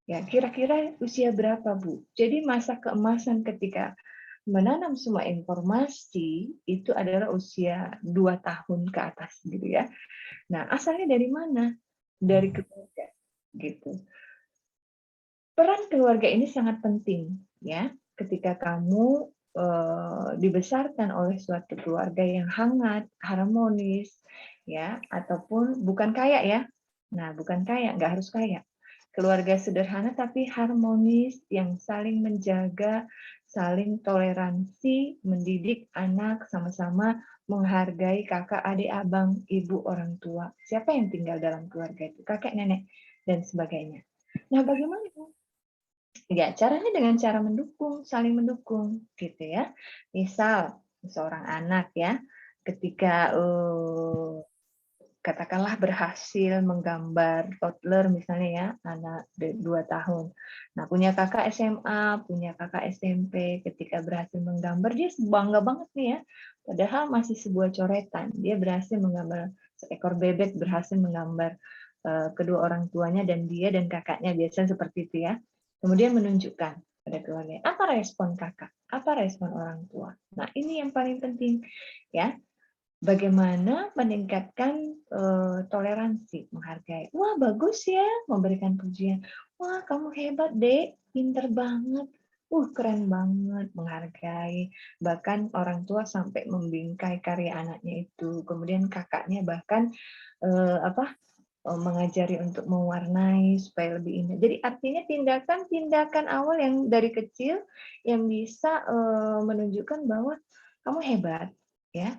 Ya, kira-kira usia berapa, Bu? Jadi masa keemasan ketika menanam semua informasi itu adalah usia 2 tahun ke atas gitu ya. Nah, asalnya dari mana? Dari keluarga gitu. Peran keluarga ini sangat penting ya. Ketika kamu dibesarkan oleh suatu keluarga yang hangat, harmonis, ya, ataupun bukan kaya ya. Nah, bukan kaya, nggak harus kaya. Keluarga sederhana tapi harmonis yang saling menjaga, saling toleransi, mendidik anak sama-sama menghargai kakak, adik, abang, ibu, orang tua. Siapa yang tinggal dalam keluarga itu? Kakek, nenek, dan sebagainya. Nah, bagaimana? Ya, caranya dengan cara mendukung, saling mendukung, gitu ya. Misal, seorang anak ya, ketika katakanlah berhasil menggambar toddler misalnya ya, anak 2 tahun. Nah, punya kakak SMA, punya kakak SMP, ketika berhasil menggambar, dia bangga banget nih ya. Padahal masih sebuah coretan. Dia berhasil menggambar seekor bebek, berhasil menggambar kedua orang tuanya dan dia dan kakaknya, biasanya seperti itu ya. Kemudian menunjukkan pada keluarga. Apa respon kakak? Apa respon orang tua? Nah, ini yang paling penting ya. Bagaimana meningkatkan toleransi, menghargai. Wah, bagus ya, memberikan pujian. Wah, kamu hebat, Dek, pinter banget. Keren banget, menghargai. Bahkan orang tua sampai membingkai karya anaknya itu. Kemudian kakaknya bahkan mengajari untuk mewarnai supaya lebih indah. Jadi artinya tindakan-tindakan awal yang dari kecil yang bisa menunjukkan bahwa kamu hebat, ya,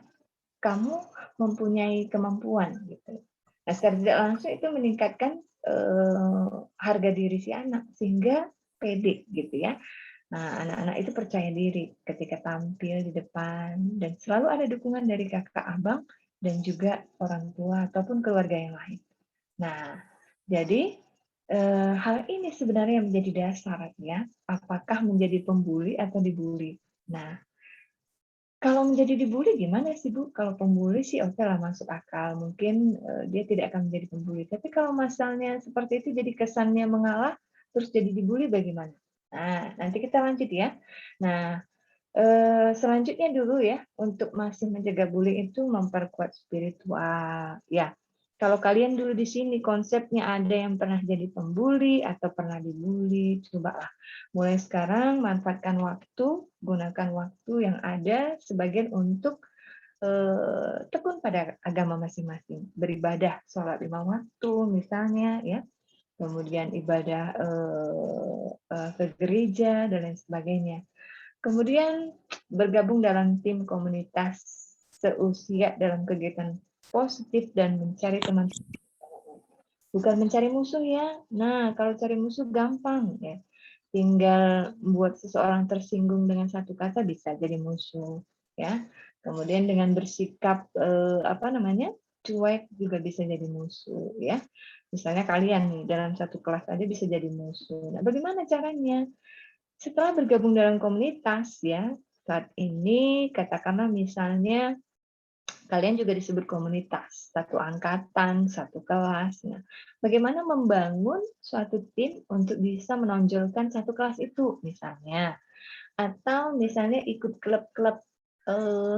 kamu mempunyai kemampuan gitu. Nah, secara tidak langsung itu meningkatkan harga diri si anak sehingga pede gitu ya. Nah, anak-anak itu percaya diri ketika tampil di depan dan selalu ada dukungan dari kakak, abang, dan juga orang tua ataupun keluarga yang lain. Nah, jadi hal ini sebenarnya yang menjadi dasar ya, apakah menjadi pembuli atau dibully. Nah, kalau menjadi dibully gimana sih Bu? Kalau pembuli sih oke lah, masuk akal. Mungkin dia tidak akan menjadi pembuli. Tapi kalau misalnya seperti itu jadi kesannya mengalah, terus jadi dibully bagaimana? Nah, nanti kita lanjut ya. Nah, selanjutnya dulu ya, untuk masih mencegah bullying itu memperkuat spiritual. Ya, kalau kalian dulu di sini konsepnya ada yang pernah jadi pembuli atau pernah dibully, cobalah mulai sekarang manfaatkan waktu, gunakan waktu yang ada sebagian untuk tekun pada agama masing-masing, beribadah, sholat 5 waktu misalnya, ya, kemudian ibadah ke gereja dan lain sebagainya. Kemudian bergabung dalam tim komunitas seusia dalam kegiatan positif dan mencari teman. Bukan mencari musuh ya. Nah, kalau cari musuh gampang ya. Tinggal buat seseorang tersinggung dengan satu kata bisa jadi musuh ya. Kemudian dengan bersikap cuek juga bisa jadi musuh ya. Misalnya kalian nih dalam satu kelas aja bisa jadi musuh. Nah, bagaimana caranya? Setelah bergabung dalam komunitas ya, saat ini katakanlah misalnya kalian juga disebut komunitas, satu angkatan, satu kelas. Nah, bagaimana membangun suatu tim untuk bisa menonjolkan satu kelas itu misalnya, atau misalnya ikut klub-klub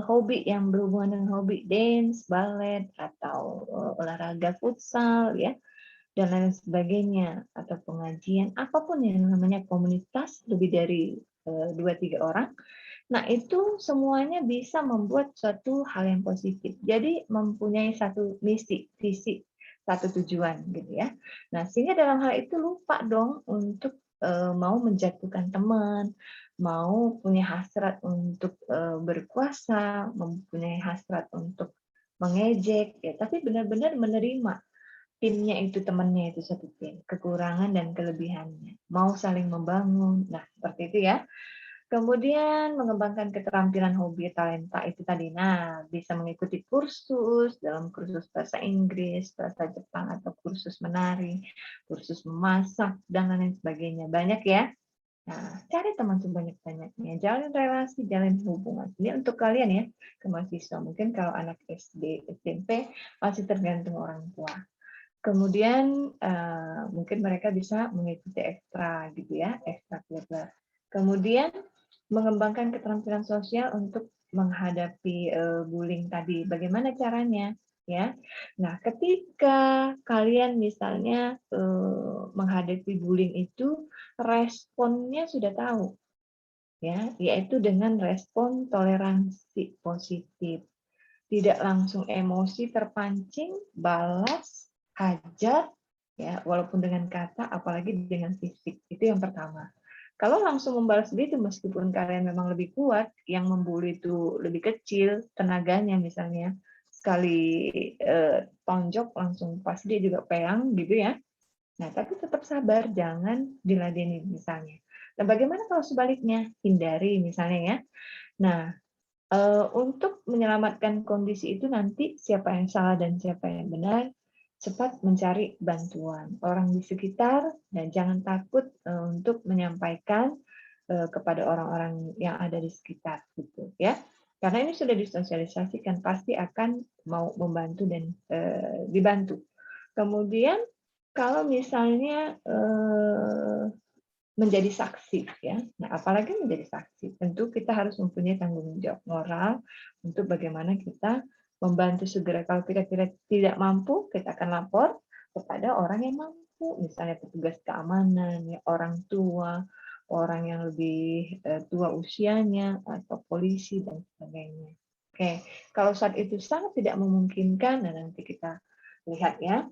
hobi yang berhubungan dengan hobi dance, ballet, atau olahraga futsal ya, dan lain sebagainya, atau pengajian, apapun yang namanya komunitas lebih dari 2-3 orang. Nah, itu semuanya bisa membuat suatu hal yang positif. Jadi mempunyai satu misi, visi, satu tujuan gitu ya. Nah, sehingga dalam hal itu lupa dong untuk mau menjatuhkan teman, mau punya hasrat untuk berkuasa, mempunyai hasrat untuk mengejek ya, tapi benar-benar menerima timnya itu, temannya itu satu tim, kekurangan dan kelebihannya, mau saling membangun. Nah, seperti itu ya. Kemudian mengembangkan keterampilan hobi talenta itu tadi. Nah, bisa mengikuti kursus, dalam kursus bahasa Inggris, bahasa Jepang, atau kursus menari, kursus memasak, dan lain sebagainya. Banyak ya. Nah, cari teman sebanyak-banyaknya, jalin relasi, jalin hubungan. Ini untuk kalian ya, ke mahasiswa. Mungkin kalau anak SD, SMP, masih tergantung orang tua. Kemudian mungkin mereka bisa mengikuti ekstra gitu ya, ekstrakurikuler. Kemudian mengembangkan keterampilan sosial untuk menghadapi bullying tadi. Bagaimana caranya? Ya, nah ketika kalian misalnya menghadapi bullying itu responnya sudah tahu, ya, yaitu dengan respon toleransi positif. Tidak langsung emosi terpancing, balas, hajar, ya, walaupun dengan kata, apalagi dengan fisik. Itu yang pertama. Kalau langsung membalas begitu, meskipun kalian memang lebih kuat, yang membuli itu lebih kecil tenaganya misalnya, sekali tonjok langsung pas dia juga peang gitu ya. Nah, tapi tetap sabar, jangan diladenin misalnya. Nah, bagaimana kalau sebaliknya? Hindari misalnya ya. Nah, untuk menyelamatkan kondisi itu nanti siapa yang salah dan siapa yang benar, cepat mencari bantuan orang di sekitar dan jangan takut untuk menyampaikan kepada orang-orang yang ada di sekitar gitu ya. Karena ini sudah disosialisasikan pasti akan mau membantu dan dibantu. Kemudian kalau misalnya menjadi saksi ya. Nah, apalagi menjadi saksi, tentu kita harus mempunyai tanggung jawab moral untuk bagaimana kita membantu segera. Kalau kita tidak mampu, kita akan lapor kepada orang yang mampu, misalnya petugas keamanan, ya, orang tua, orang yang lebih tua usianya, atau polisi dan sebagainya. Oke, kalau saat itu sangat tidak memungkinkan, nah nanti kita lihat ya.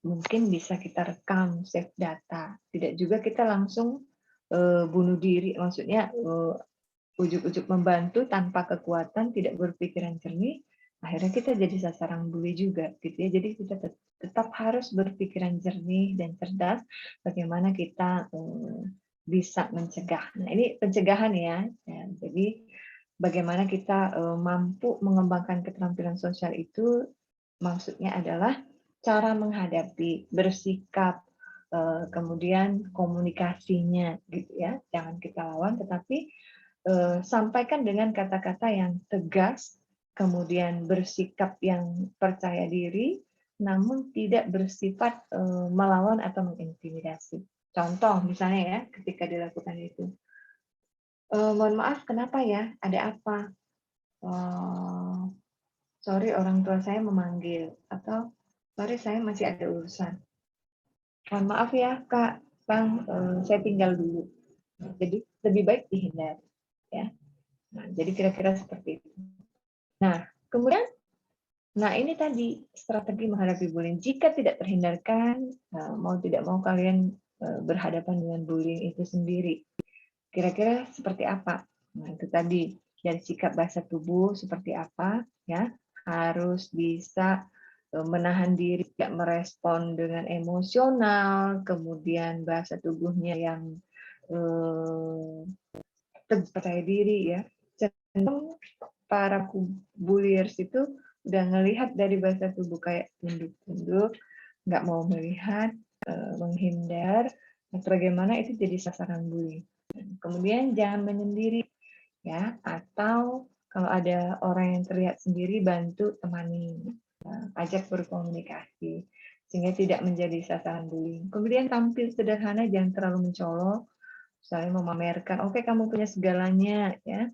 Mungkin bisa kita rekam, save data. Tidak juga kita langsung bunuh diri, maksudnya ujuk-ujuk membantu tanpa kekuatan, tidak berpikiran jernih, akhirnya kita jadi sasaran bully juga, gitu ya. Jadi kita tetap harus berpikiran jernih dan cerdas, bagaimana kita bisa mencegah. Nah, ini pencegahan ya. Jadi bagaimana kita mampu mengembangkan keterampilan sosial itu, maksudnya adalah cara menghadapi, bersikap, kemudian komunikasinya gitu ya. Jangan kita lawan, tetapi sampaikan dengan kata-kata yang tegas, kemudian bersikap yang percaya diri, namun tidak bersifat melawan atau mengintimidasi. Contoh misalnya ya, ketika dilakukan itu, mohon maaf, kenapa ya? Ada apa? Sorry, orang tua saya memanggil, atau sorry, saya masih ada urusan. Mohon maaf ya, Kak, Bang, saya tinggal dulu. Jadi lebih baik dihindari, ya. Nah, jadi kira-kira seperti itu. Nah, kemudian, nah ini tadi strategi menghadapi bullying. Jika tidak terhindarkan, mau tidak mau kalian berhadapan dengan bullying itu sendiri. Kira-kira seperti apa? Nah, itu tadi dari sikap bahasa tubuh seperti apa, ya. Harus bisa menahan diri, tidak merespon dengan emosional, kemudian bahasa tubuhnya yang percaya diri ya. Cenderung para bulliers itu udah ngelihat dari bahasa tubuh kayak tunduk-tunduk, nggak mau melihat, menghindar, bagaimana itu jadi sasaran bullying. Kemudian jangan menyendiri ya, atau kalau ada orang yang terlihat sendiri, bantu temani, ajak berkomunikasi sehingga tidak menjadi sasaran bullying. Kemudian tampil sederhana, jangan terlalu mencolok. Misalnya memamerkan, oke, kamu punya segalanya ya,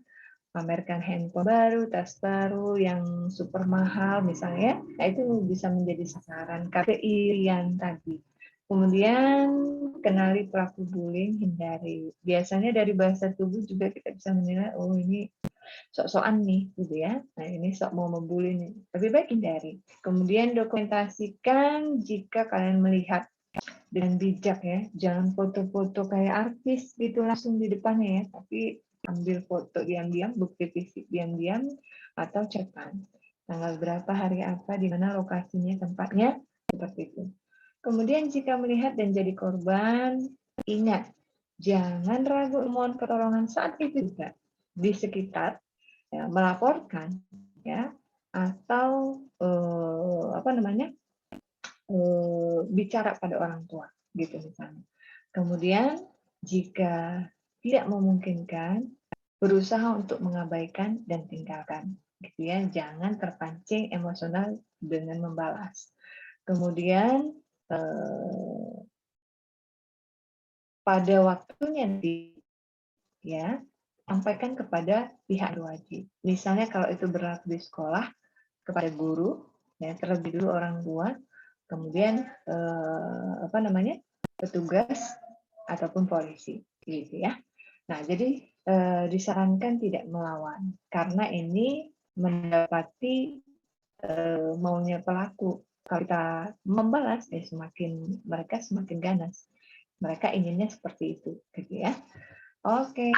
pamerkan handphone baru, tas baru yang super mahal misalnya, nah itu bisa menjadi sasaran keirian tadi. Kemudian kenali pelaku bullying, hindari. Biasanya dari bahasa tubuh juga kita bisa menilai, oh ini sok-sokan nih, gitu ya. Nah ini sok mau membuli nih, lebih baik hindari. Kemudian dokumentasikan jika kalian melihat dengan bijak ya, jangan foto-foto kayak artis gitu langsung di depannya ya, tapi ambil foto diam-diam, bukti fisik diam-diam, atau catatan tanggal berapa, hari apa, di mana lokasinya, tempatnya, seperti itu. Kemudian jika melihat dan jadi korban, ingat, jangan ragu mohon pertolongan saat itu juga di sekitar, ya, melaporkan, ya, atau bicara pada orang tua, gitu misalnya. Kemudian jika tidak memungkinkan, berusaha untuk mengabaikan dan tinggalkan, gitu ya. Jangan terpancing emosional dengan membalas. Kemudian pada waktunya nanti ya, sampaikan kepada pihak berwajib. Misalnya kalau itu berlaku di sekolah, kepada guru, ya, terlebih dulu orang tua, kemudian petugas ataupun polisi, gitu ya. Nah, jadi disarankan tidak melawan karena ini mendapati maunya pelaku. Kalau kita membalas, semakin mereka semakin ganas. Mereka inginnya seperti itu, gitu ya. Oke.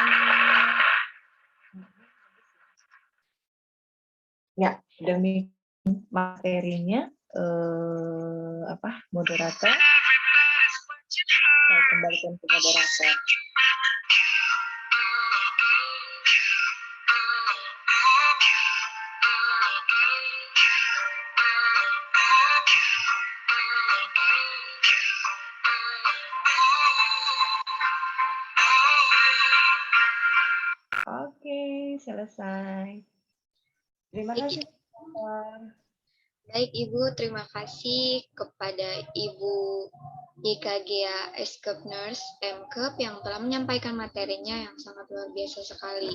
Ya, demi materinya, moderator. Saya kembalikan ke moderator. Oke, selesai. Terima kasih. Baik Ibu, terima kasih kepada Ibu Ika Gia Eskepners MKep yang telah menyampaikan materinya yang sangat luar biasa sekali.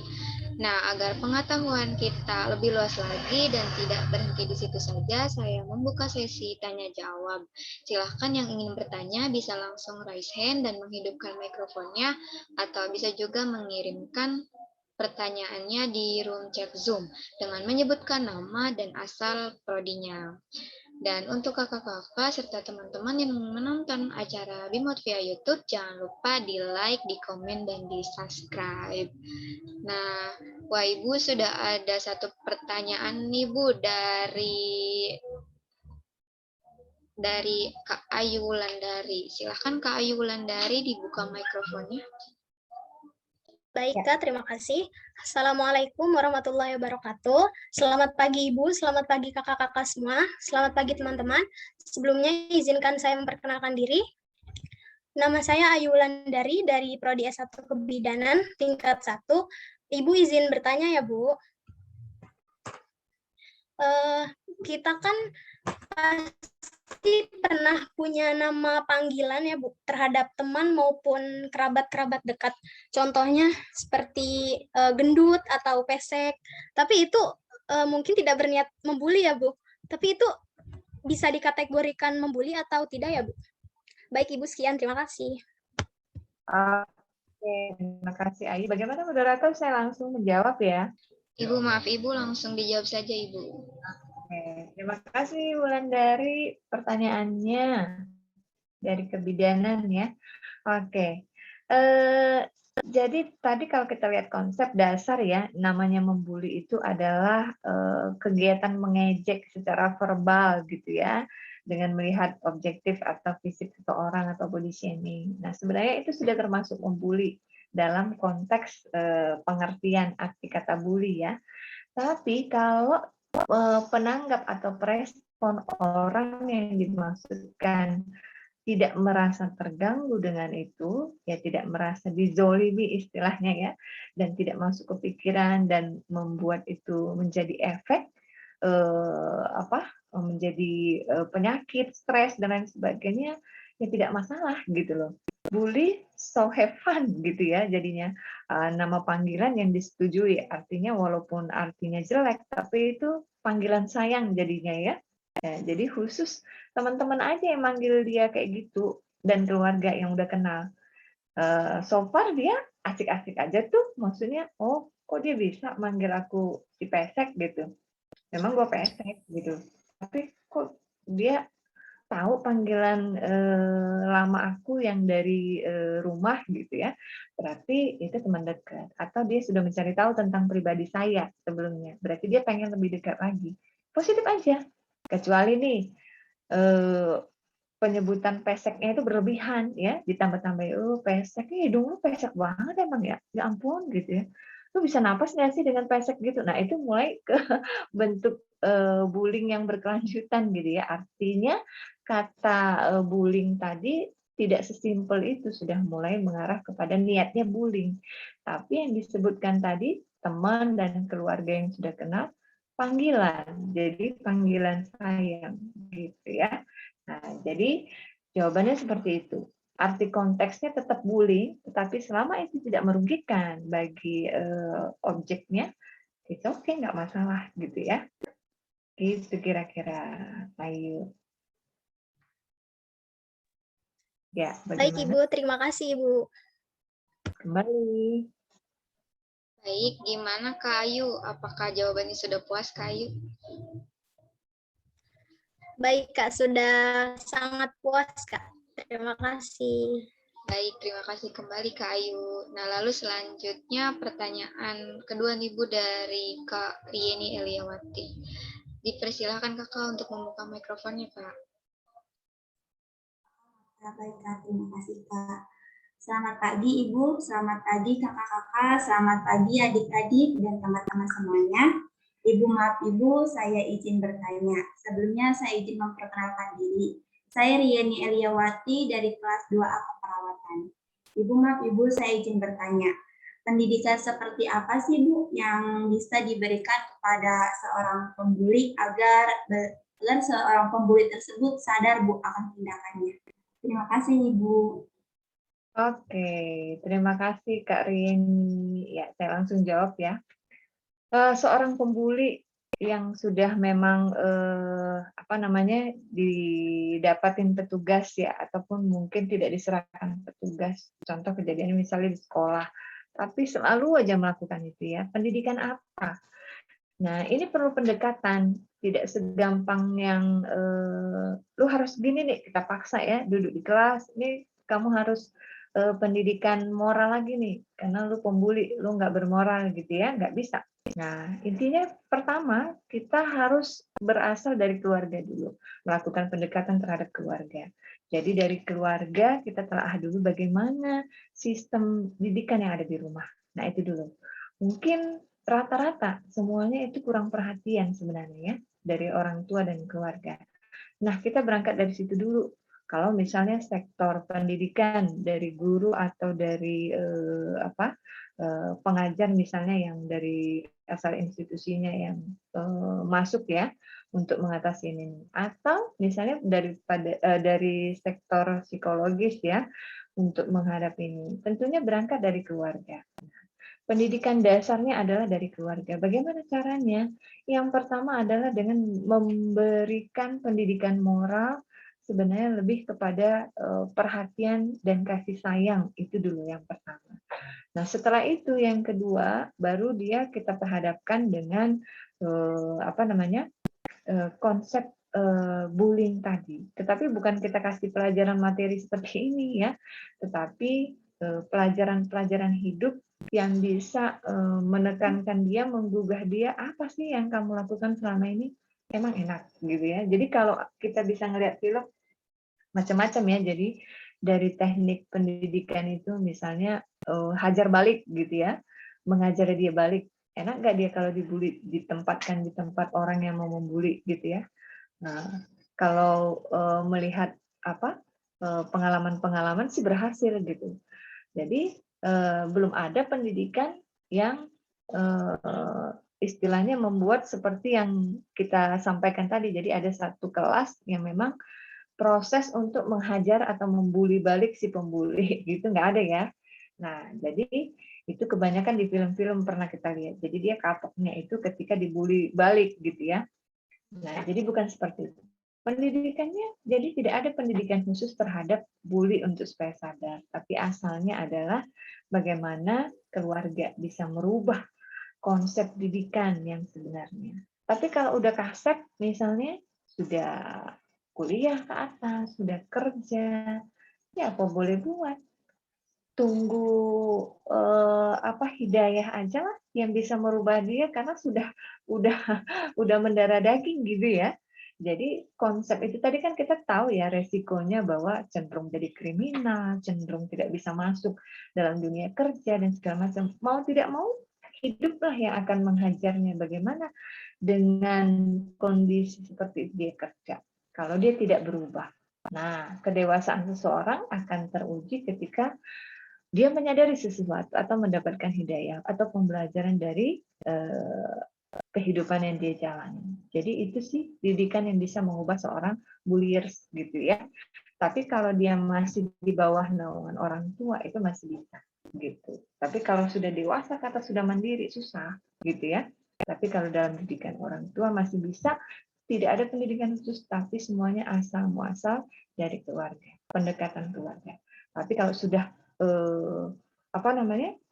Nah, agar pengetahuan kita lebih luas lagi dan tidak berhenti di situ saja, saya membuka sesi tanya jawab. Silahkan yang ingin bertanya bisa langsung raise hand dan menghidupkan mikrofonnya, atau bisa juga mengirimkan pertanyaannya di room chat Zoom dengan menyebutkan nama dan asal prodinya. Dan untuk kakak-kakak serta teman-teman yang menonton acara Bimot via YouTube, jangan lupa di like, di komen, dan di subscribe. Nah, wah Ibu sudah ada satu pertanyaan nih Bu dari Kak Ayu Wulandari. Silahkan Kak Ayu Wulandari dibuka mikrofonnya. Baik Kak, terima kasih. Assalamualaikum warahmatullahi wabarakatuh. Selamat pagi Ibu, selamat pagi kakak-kakak semua, selamat pagi teman-teman. Sebelumnya izinkan saya memperkenalkan diri. Nama saya Ayu Wulandari dari Prodi S1 Kebidanan tingkat 1. Ibu izin bertanya ya Bu. Kita kan pasti pernah punya nama panggilan ya Bu terhadap teman maupun kerabat-kerabat dekat. Contohnya seperti gendut atau pesek. Tapi itu mungkin tidak berniat membuli ya Bu. Tapi itu bisa dikategorikan membuli atau tidak ya Bu? Baik Ibu, sekian, terima kasih. Oke, terima kasih Ayu. Bagaimana moderator? Saya langsung menjawab ya. Ibu maaf Ibu, langsung dijawab saja Ibu. Oke, terima kasih Wulandari pertanyaannya dari kebidanan ya. Oke, jadi tadi kalau kita lihat konsep dasar ya, namanya membuli itu adalah kegiatan mengejek secara verbal gitu ya, dengan melihat objektif atau fisik seseorang atau body shaming. Nah sebenarnya itu sudah termasuk membuli dalam konteks pengertian arti kata bully ya. Tapi kalau penanggap atau respon orang yang dimaksudkan tidak merasa terganggu dengan itu, ya tidak merasa dizolimi istilahnya ya, dan tidak masuk ke pikiran dan membuat itu menjadi efek, menjadi penyakit, stres dan lain sebagainya, ya tidak masalah gitu loh. Bully so have fun gitu ya jadinya, nama panggilan yang disetujui, artinya walaupun artinya jelek tapi itu panggilan sayang jadinya ya. Jadi khusus teman-teman aja yang manggil dia kayak gitu dan keluarga yang udah kenal. So far dia asik-asik aja tuh, maksudnya oh kok dia bisa manggil aku si pesek gitu, memang gue pesek gitu, tapi kok dia tahu panggilan lama aku yang dari rumah gitu ya, berarti itu teman dekat. Atau dia sudah mencari tahu tentang pribadi saya sebelumnya, berarti dia pengen lebih dekat lagi. Positif aja. Kecuali nih penyebutan peseknya itu berlebihan ya, ditambah-tambah pesek, hidung lu pesek banget emang ya ampun gitu ya. Lu bisa napas nggak sih dengan pesek gitu? Nah itu mulai ke bentuk bullying yang berkelanjutan gitu ya. Artinya kata bullying tadi tidak sesimpel itu, sudah mulai mengarah kepada niatnya bullying. Tapi yang disebutkan tadi teman dan keluarga yang sudah kenal panggilan, jadi panggilan sayang gitu ya. Nah, jadi jawabannya seperti itu. Arti konteksnya tetap bullying, tetapi selama itu tidak merugikan bagi objeknya, itu oke, nggak masalah gitu ya. Gitu kira-kira, Ayu. Ya, Baik bagaimana? Ibu, terima kasih Ibu. Kembali. Baik, gimana Kak Ayu? Apakah jawabannya sudah puas Kak Ayu? Baik, Kak, sudah sangat puas, Kak. Terima kasih. Baik, terima kasih kembali Kak Ayu. Nah, lalu selanjutnya pertanyaan kedua nih Bu dari Kak Rieni Eliawati. Dipersilahkan Kakak untuk membuka mikrofonnya, Kak. Baik, Kak. Terima kasih, Kak. Selamat pagi, Ibu. Selamat pagi, kakak-kakak. Selamat pagi, adik-adik dan teman-teman semuanya. Ibu, maaf Ibu, saya izin bertanya. Sebelumnya saya izin memperkenalkan diri. Saya Rieni Eliawati dari kelas 2A Keperawatan. Ibu, maaf Ibu, saya izin bertanya. Pendidikan seperti apa sih Bu yang bisa diberikan kepada seorang pembuli agar seorang pembuli tersebut sadar Bu akan tindakannya? Terima kasih Ibu. Oke, terima kasih Kak Rini. Ya, saya langsung jawab ya. Seorang pembuli yang sudah memang didapatin petugas ya, ataupun mungkin tidak diserahkan petugas. Contoh kejadian misalnya di sekolah, tapi selalu aja melakukan itu ya. Pendidikan apa? Nah, ini perlu pendekatan, tidak segampang yang lu harus gini nih, kita paksa ya, duduk di kelas, ini kamu harus pendidikan moral lagi nih, karena lu pembuli, lu nggak bermoral gitu ya, nggak bisa. Nah, intinya pertama, kita harus berasal dari keluarga dulu, melakukan pendekatan terhadap keluarga. Jadi dari keluarga kita telah dulu bagaimana sistem didikan yang ada di rumah. Nah, itu dulu. Mungkin rata-rata semuanya itu kurang perhatian sebenarnya ya dari orang tua dan keluarga. Nah, kita berangkat dari situ dulu. Kalau misalnya sektor pendidikan dari guru atau dari pengajar misalnya yang dari asal institusinya yang masuk ya untuk mengatasi ini, atau misalnya dari sektor psikologis ya untuk menghadapi ini, tentunya berangkat dari keluarga. Pendidikan dasarnya adalah dari keluarga. Bagaimana caranya? Yang pertama adalah dengan memberikan pendidikan moral, sebenarnya lebih kepada perhatian dan kasih sayang, itu dulu yang pertama. Nah, setelah itu yang kedua, baru dia kita perhadapkan dengan konsep bullying tadi. Tetapi bukan kita kasih pelajaran materi seperti ini ya, tetapi pelajaran-pelajaran hidup yang bisa menekankan dia, menggugah dia, apa sih yang kamu lakukan selama ini? Emang enak gitu ya. Jadi kalau kita bisa ngelihat film macam-macam ya. Jadi dari teknik pendidikan itu misalnya hajar balik gitu ya, mengajar dia balik. Enak nggak dia kalau dibully, ditempatkan di tempat orang yang mau membuli gitu ya. Nah, kalau melihat pengalaman-pengalaman sih berhasil gitu. Jadi belum ada pendidikan yang istilahnya membuat seperti yang kita sampaikan tadi. Jadi ada satu kelas yang memang proses untuk menghajar atau membuli balik si pembuli gitu, nggak ada ya. Nah, jadi itu kebanyakan di film-film pernah kita lihat. Jadi dia kapoknya itu ketika dibully balik gitu ya. Nah, jadi bukan seperti itu. Pendidikannya, jadi tidak ada pendidikan khusus terhadap bully untuk supaya sadar. Tapi asalnya adalah bagaimana keluarga bisa merubah konsep didikan yang sebenarnya. Tapi kalau udah kasep, misalnya sudah kuliah ke atas, sudah kerja, ya apa boleh buat. Tunggu hidayah aja lah yang bisa merubah dia karena udah mendarah daging gitu ya. Jadi konsep itu tadi kan kita tahu ya resikonya bahwa cenderung jadi kriminal, cenderung tidak bisa masuk dalam dunia kerja dan segala macam. Mau tidak mau hiduplah yang akan menghajarnya. Bagaimana dengan kondisi seperti itu dia kerja kalau dia tidak berubah. Nah, kedewasaan seseorang akan teruji ketika dia menyadari sesuatu atau mendapatkan hidayah atau pembelajaran dari kehidupan yang dia jalani. Jadi itu sih didikan yang bisa mengubah seorang bulliers gitu ya. Tapi kalau dia masih di bawah naungan orang tua itu masih bisa gitu. Tapi kalau sudah dewasa kata sudah mandiri susah gitu ya. Tapi kalau dalam didikan orang tua masih bisa, tidak ada pendidikan khusus, tapi semuanya asal muasal dari keluarga, pendekatan keluarga. Tapi kalau sudah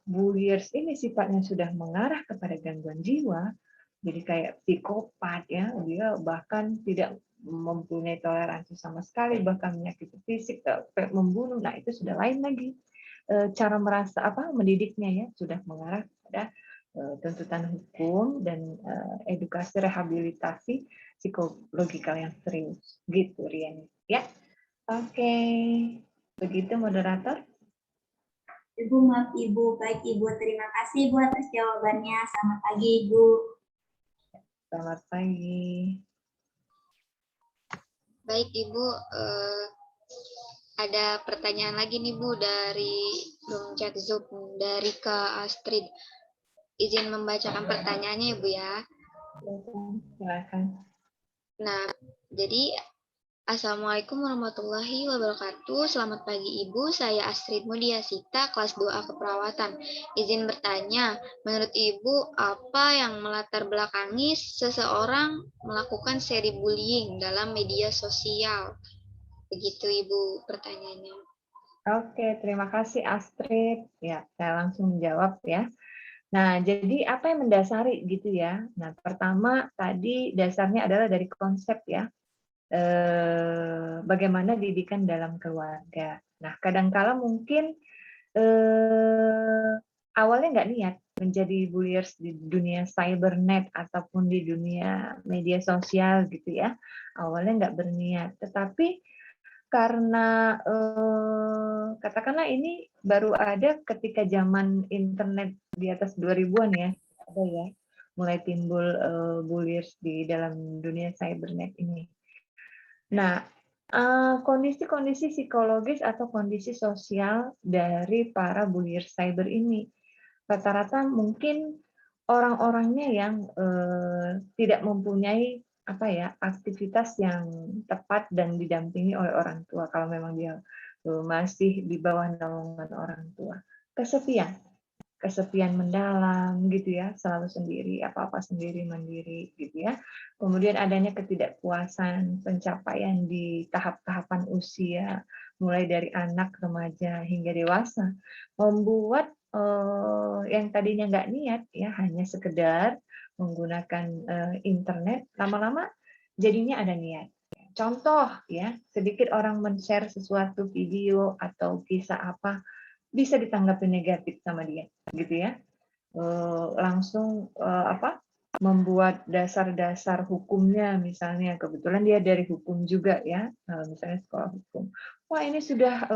bulliers ini sifatnya sudah mengarah kepada gangguan jiwa, jadi kayak psikopat ya, dia bahkan tidak mempunyai toleransi sama sekali, bahkan menyakiti fisik, sampai membunuh. Nah, itu sudah lain lagi. Cara merasa mendidiknya ya sudah mengarah pada tuntutan hukum dan edukasi rehabilitasi psikologikal yang serius. Gitu, Rian. Ya. Oke. Begitu moderator. Ibu, maaf Ibu. Baik Ibu, terima kasih Ibu atas jawabannya. Selamat pagi Ibu. Selamat pagi. Baik Ibu, ada pertanyaan lagi nih Bu dari room chat Zoom dari Kak Astrid. Izin membacakan pertanyaannya Ibu ya. Silakan. Nah, jadi Assalamualaikum warahmatullahi wabarakatuh. Selamat pagi Ibu, saya Astrid Mudiasita, kelas 2A Keperawatan. Izin bertanya, menurut Ibu apa yang melatar belakangi seseorang melakukan seri bullying dalam media sosial? Begitu Ibu pertanyaannya. Oke, terima kasih Astrid. Ya, saya langsung menjawab ya. Nah, jadi apa yang mendasari gitu ya? Nah, pertama tadi dasarnya adalah dari konsep ya. Bagaimana didikan dalam keluarga. Nah, kadangkala mungkin awalnya nggak niat menjadi bulliers di dunia cybernet ataupun di dunia media sosial gitu ya. Awalnya nggak berniat, tetapi karena katakanlah ini baru ada ketika zaman internet di atas 2000-an ya, ada ya, mulai timbul bulliers di dalam dunia cybernet ini. Nah, kondisi-kondisi psikologis atau kondisi sosial dari para bullier cyber ini, rata-rata mungkin orang-orangnya yang tidak mempunyai aktivitas yang tepat dan didampingi oleh orang tua kalau memang dia masih di bawah naungan orang tua. Kesepian mendalam gitu ya, selalu sendiri, apa-apa sendiri mandiri gitu ya. Kemudian adanya ketidakpuasan pencapaian di tahap-tahapan usia mulai dari anak, remaja hingga dewasa, membuat yang tadinya nggak niat ya hanya sekedar menggunakan internet, lama-lama jadinya ada niat. Contoh ya, sedikit orang men-share sesuatu video atau kisah apa bisa ditanggapi negatif sama dia gitu ya, langsung membuat dasar-dasar hukumnya, misalnya kebetulan dia dari hukum juga ya, misalnya sekolah hukum, wah ini sudah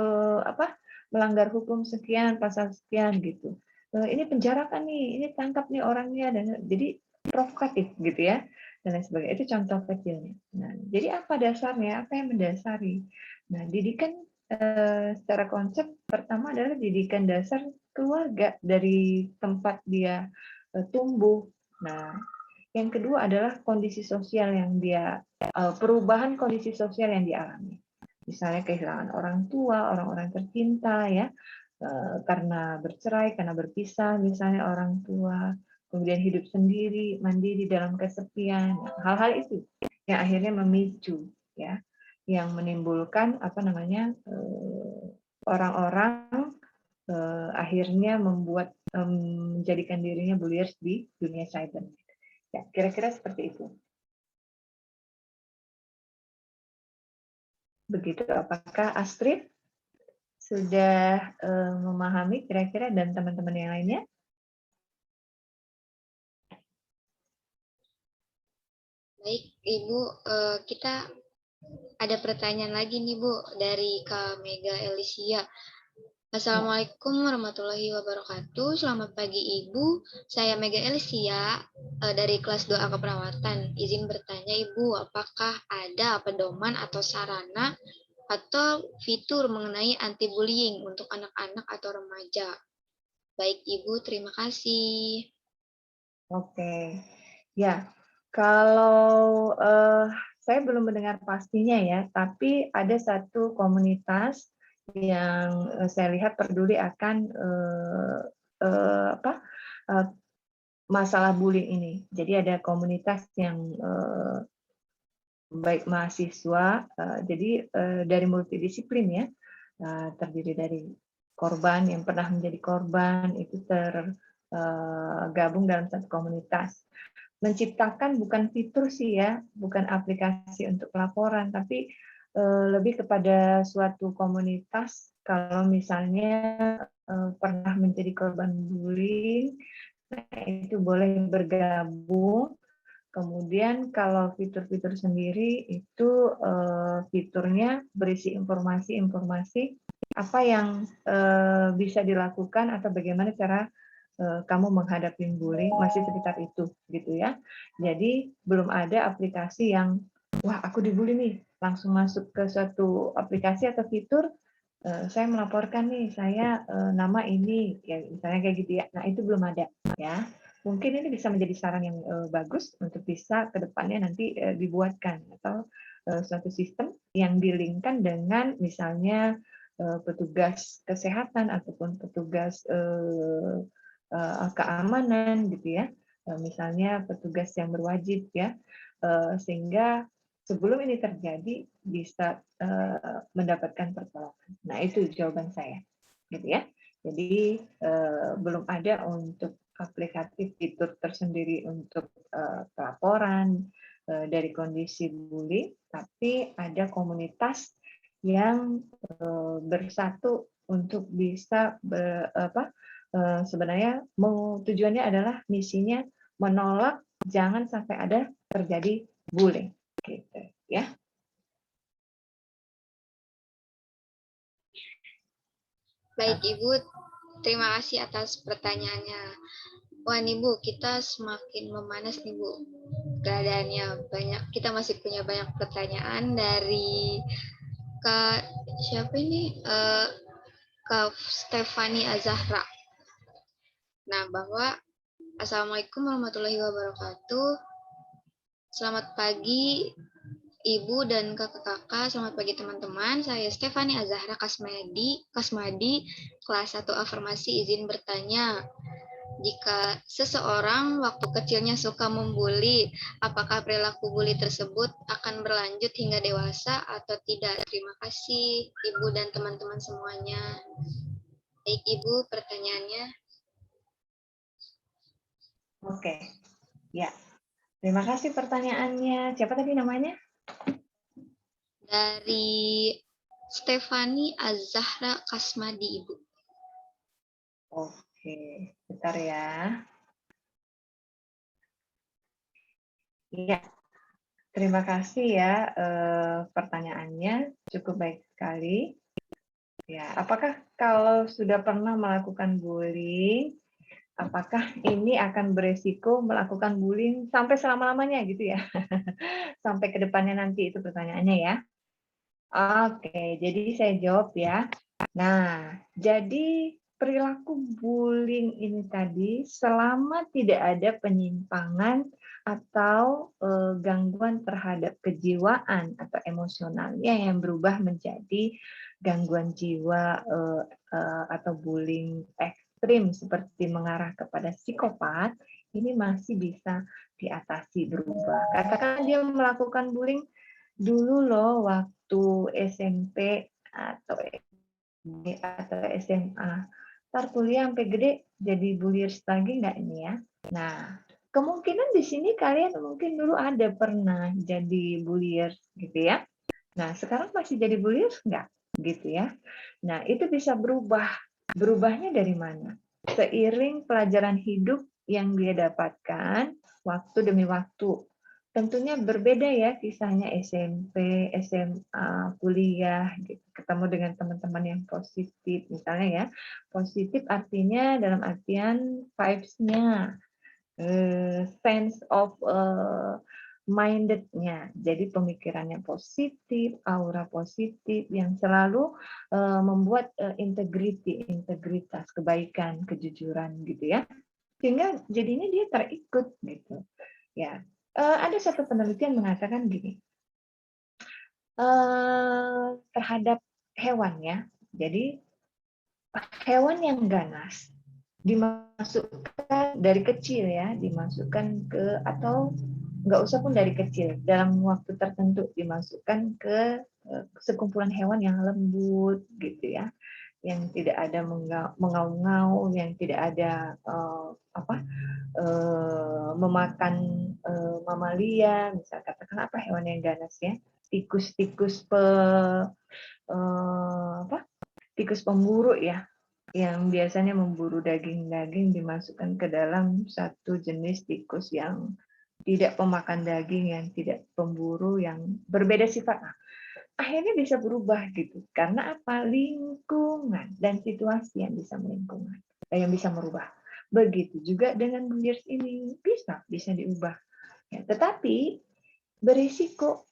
melanggar hukum sekian, pasal sekian gitu, ini penjarakan nih, ini tangkap nih orangnya, dan jadi provokatif gitu ya, dan lain sebagainya. Itu contoh kecilnya. Nah, jadi apa dasarnya, apa yang mendasari? Nah, didikan secara konsep pertama adalah didikan dasar keluarga dari tempat dia tumbuh. Nah, yang kedua adalah kondisi sosial yang dia perubahan kondisi sosial yang dialami. Misalnya kehilangan orang tua, orang-orang tercinta ya, karena bercerai, karena berpisah misalnya orang tua, kemudian hidup sendiri, mandiri dalam kesepian. Hal-hal itu yang akhirnya memicu ya, yang menimbulkan orang-orang akhirnya menjadikan dirinya bulliers di dunia cyber. Ya, kira-kira seperti itu. Begitu, apakah Astrid sudah memahami kira-kira dan teman-teman yang lainnya? Baik Ibu, kita ada pertanyaan lagi nih Bu dari Kak Mega Elisia. Assalamualaikum warahmatullahi wabarakatuh. Selamat pagi Ibu. Saya Mega Elisia dari kelas 2A Keperawatan. Izin bertanya Ibu, apakah ada pedoman atau sarana atau fitur mengenai anti bullying untuk anak-anak atau remaja? Baik Ibu, terima kasih. Oke. Ya, kalau saya belum mendengar pastinya ya, tapi ada satu komunitas yang saya lihat peduli akan masalah bullying ini. Jadi ada komunitas yang baik mahasiswa, jadi dari multidisiplin ya, terdiri dari korban yang pernah menjadi korban itu tergabung dalam satu komunitas. Menciptakan bukan fitur sih ya, bukan aplikasi untuk laporan, tapi lebih kepada suatu komunitas. Kalau misalnya pernah menjadi korban bullying, nah itu boleh bergabung. Kemudian kalau fitur-fitur sendiri itu fiturnya berisi informasi-informasi apa yang bisa dilakukan atau bagaimana cara kamu menghadapi bullying, masih sekitar itu gitu ya. Jadi belum ada aplikasi yang wah aku dibully nih, langsung masuk ke suatu aplikasi atau fitur saya melaporkan nih saya nama ini ya misalnya kayak gitu ya. Nah, itu belum ada ya. Mungkin ini bisa menjadi saran yang bagus untuk bisa ke depannya nanti dibuatkan atau suatu sistem yang dilingkan dengan misalnya petugas kesehatan ataupun petugas keamanan gitu ya. Misalnya petugas yang berwajib ya. Sehingga sebelum ini terjadi bisa mendapatkan pertolongan. Nah, itu jawaban saya. Gitu ya. Jadi belum ada untuk aplikatif fitur tersendiri untuk pelaporan dari kondisi bullying, tapi ada komunitas yang bersatu untuk bisa sebenarnya tujuannya adalah misinya menolak jangan sampai ada terjadi bullying, gitu ya. Baik Ibu, terima kasih atas pertanyaannya. Wah nih Bu, kita semakin memanas nih Bu. Keadaannya banyak, kita masih punya banyak pertanyaan dari Kak siapa ini? Kak Stefani Azahra. Nah, bahwa Assalamualaikum warahmatullahi wabarakatuh. Selamat pagi Ibu dan kakak-kakak, selamat pagi teman-teman. Saya Stefani Azahra Kasmadi, kelas 1 afirmasi, izin bertanya. Jika seseorang waktu kecilnya suka membuli, apakah perilaku bully tersebut akan berlanjut hingga dewasa atau tidak? Terima kasih Ibu dan teman-teman semuanya. Baik Ibu, pertanyaannya. Oke, ya. Terima kasih pertanyaannya. Siapa tadi namanya? Dari Stefani Azahra Kasmadi, Ibu. Oke, bentar ya. Iya, terima kasih ya pertanyaannya. Cukup baik sekali. Ya, apakah kalau sudah pernah melakukan bullying, apakah ini akan beresiko melakukan bullying sampai selama-lamanya gitu ya? Sampai ke depannya nanti itu pertanyaannya ya. Oke, jadi saya jawab ya. Nah, jadi perilaku bullying ini tadi selama tidak ada penyimpangan atau gangguan terhadap kejiwaan atau emosionalnya yang berubah menjadi gangguan jiwa atau bullying ekstrim seperti mengarah kepada psikopat, ini masih bisa diatasi berubah. Katakan dia melakukan bullying dulu loh waktu SMP atau SMA. Ntar kuliah sampai gede jadi bulliers lagi nggak ini ya? Nah, kemungkinan di sini kalian mungkin dulu ada pernah jadi bulliers gitu ya. Nah, sekarang masih jadi bulliers nggak? Gitu ya. Nah, itu bisa berubah. Berubahnya dari mana? Seiring pelajaran hidup yang dia dapatkan waktu demi waktu. Tentunya berbeda ya kisahnya SMP, SMA, kuliah, gitu. Ketemu dengan teman-teman yang positif, misalnya ya. Positif artinya dalam artian vibes-nya, sense of minded-nya. Jadi pemikirannya positif, aura positif yang selalu membuat integritas, kebaikan, kejujuran gitu ya. Sehingga jadinya dia terikut gitu. Ya. Ada satu penelitian mengatakan gini, terhadap hewan ya. Jadi hewan yang ganas dimasukkan dari kecil ya, dimasukkan ke atau nggak usah pun dari kecil, dalam waktu tertentu dimasukkan ke sekumpulan hewan yang lembut gitu ya. yang tidak ada mengaum-ngaum, yang tidak ada memakan mamalia, misal katakan apa hewan yang ganas ya, tikus pemburu ya, yang biasanya memburu daging-daging dimasukkan ke dalam satu jenis tikus yang tidak pemakan daging, yang tidak pemburu, yang berbeda sifat. Nah, akhirnya bisa berubah gitu. Karena apa? Lingkungan dan situasi yang bisa merubah. Begitu juga dengan buyers ini bisa diubah. Ya, tetapi berisiko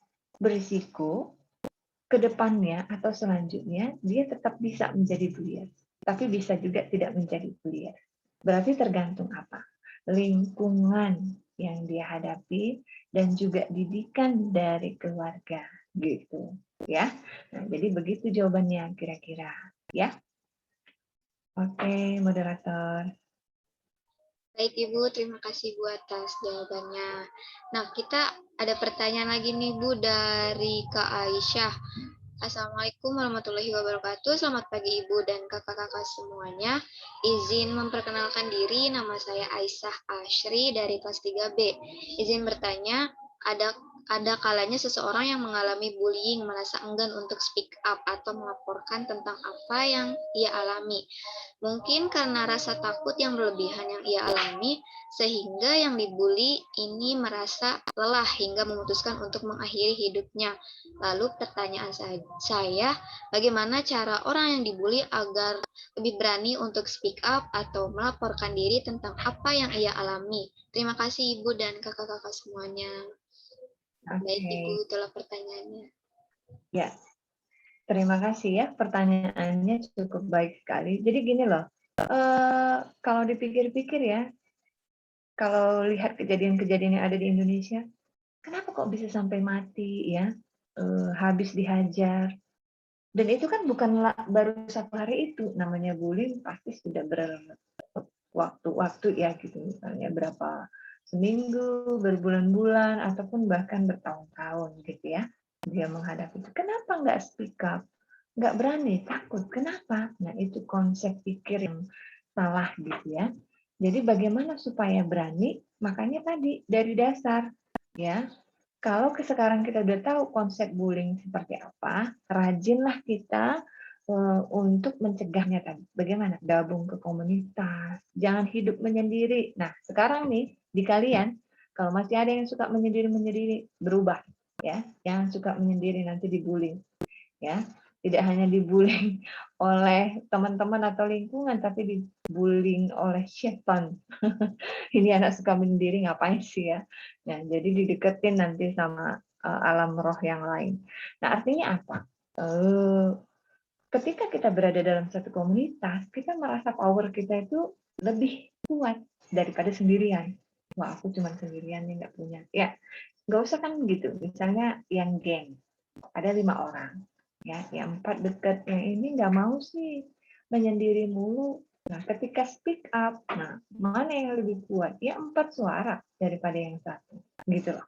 ke depannya atau selanjutnya dia tetap bisa menjadi buyers, tapi bisa juga tidak menjadi buyers. Berarti tergantung apa? Lingkungan yang dia hadapi dan juga didikan dari keluarga gitu ya. Nah, jadi begitu jawabannya kira-kira ya. Oke, moderator. Baik Ibu, terima kasih Bu atas jawabannya. Nah, kita ada pertanyaan lagi nih Bu dari Kak Aisyah. Assalamualaikum warahmatullahi wabarakatuh. Selamat pagi Ibu dan kakak-kakak semuanya. Izin memperkenalkan diri, nama saya Aisyah Ashri dari kelas 3B. Izin bertanya, ada kalanya seseorang yang mengalami bullying merasa enggan untuk speak up atau melaporkan tentang apa yang ia alami. Mungkin karena rasa takut yang berlebihan yang ia alami, sehingga yang dibully ini merasa lelah hingga memutuskan untuk mengakhiri hidupnya. Lalu pertanyaan saya, bagaimana cara orang yang dibully agar lebih berani untuk speak up atau melaporkan diri tentang apa yang ia alami? Terima kasih Ibu dan kakak-kakak semuanya. Baik Ibu, itulah pertanyaannya. Ya, terima kasih ya, pertanyaannya cukup baik sekali. Jadi gini loh, kalau dipikir-pikir ya, kalau lihat kejadian-kejadian yang ada di Indonesia, kenapa kok bisa sampai mati ya, habis dihajar, dan itu kan bukan baru satu hari itu, namanya bullying pasti sudah berwaktu-waktu ya gitu, misalnya berapa seminggu, berbulan-bulan, ataupun bahkan bertahun-tahun gitu ya, dia menghadapi itu. Kenapa nggak speak up? Nggak berani, takut. Kenapa? Nah, itu konsep pikir yang salah gitu ya. Jadi bagaimana supaya berani? Makanya tadi dari dasar ya. Kalau sekarang kita udah tahu konsep bullying seperti apa, rajinlah kita untuk mencegahnya tadi. Bagaimana? Gabung ke komunitas, jangan hidup menyendiri. Nah, sekarang nih di kalian, kalau masih ada yang suka menyendiri, berubah ya. Yang suka menyendiri nanti dibullying ya. Tidak hanya dibullying oleh teman-teman atau lingkungan, tapi dibullying oleh setan. Ini anak suka menyendiri ngapain sih ya? Nah, jadi dideketin nanti sama alam roh yang lain. Nah, artinya apa? Ketika kita berada dalam satu komunitas, kita merasa power kita itu lebih kuat daripada sendirian. Wah, aku cuma sendirian nih, nggak punya. Ya, nggak usah kan gitu. Misalnya yang geng, ada 5 orang. Ya, yang 4 dekat, yang ini nggak mau sih, menyendiri mulu. Nah, ketika speak up, nah mana yang lebih kuat? Ya 4 suara daripada yang 1. Gitu loh.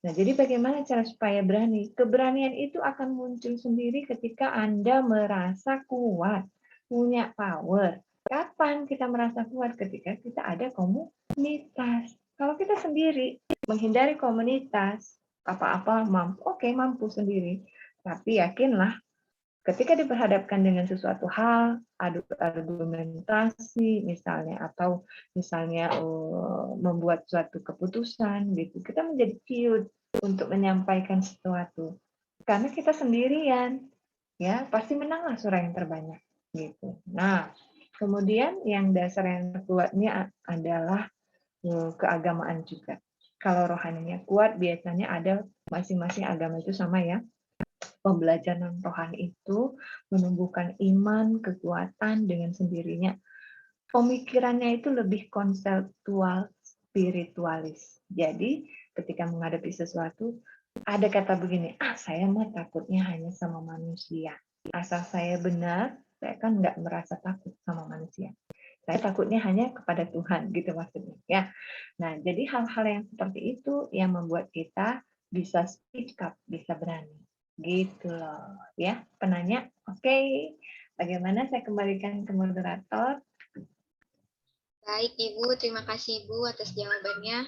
Nah, jadi bagaimana cara supaya berani? Keberanian itu akan muncul sendiri ketika Anda merasa kuat, punya power. Kapan kita merasa kuat? Ketika kita ada komunitas. Kalau kita sendiri, menghindari komunitas, apa-apa mampu, oke, mampu sendiri. Tapi yakinlah, ketika diperhadapkan dengan sesuatu hal, adu argumentasi misalnya, atau misalnya membuat suatu keputusan gitu, kita menjadi ciut untuk menyampaikan sesuatu. Karena kita sendirian, ya pasti menanglah suara yang terbanyak gitu. Nah, kemudian yang dasar yang kuatnya adalah keagamaan juga. Kalau rohaninya kuat, biasanya ada masing-masing agama itu sama ya. Pembelajaran rohani itu menumbuhkan iman, kekuatan dengan sendirinya. Pemikirannya itu lebih konseptual, spiritualis. Jadi ketika menghadapi sesuatu, ada kata begini, saya mah takutnya hanya sama manusia. Asal saya benar, saya kan nggak merasa takut sama manusia. Saya takutnya hanya kepada Tuhan, gitu maksudnya. Ya. Nah, jadi hal-hal yang seperti itu yang membuat kita bisa speak up, bisa berani. Gitu loh ya, penanya. Oke, Bagaimana? Saya kembalikan ke moderator. Baik Ibu, terima kasih Ibu atas jawabannya.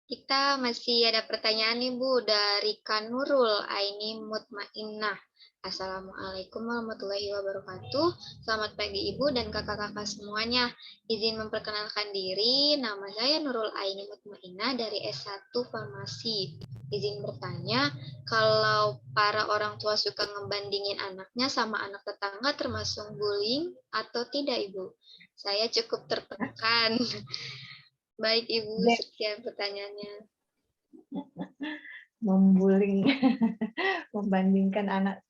Kita masih ada pertanyaan nih Bu dari Kanurul Aini Mutmainnah. Assalamualaikum warahmatullahi wabarakatuh. Selamat pagi Ibu dan kakak-kakak semuanya. Izin memperkenalkan diri, nama saya Nurul Aini Mutmainnah dari S1 Farmasi. Izin bertanya, kalau para orang tua suka ngebandingin anaknya sama anak tetangga termasuk bullying atau tidak Ibu? Saya cukup tertekan. Baik Ibu, sekian pertanyaannya. Membuling, membandingkan anak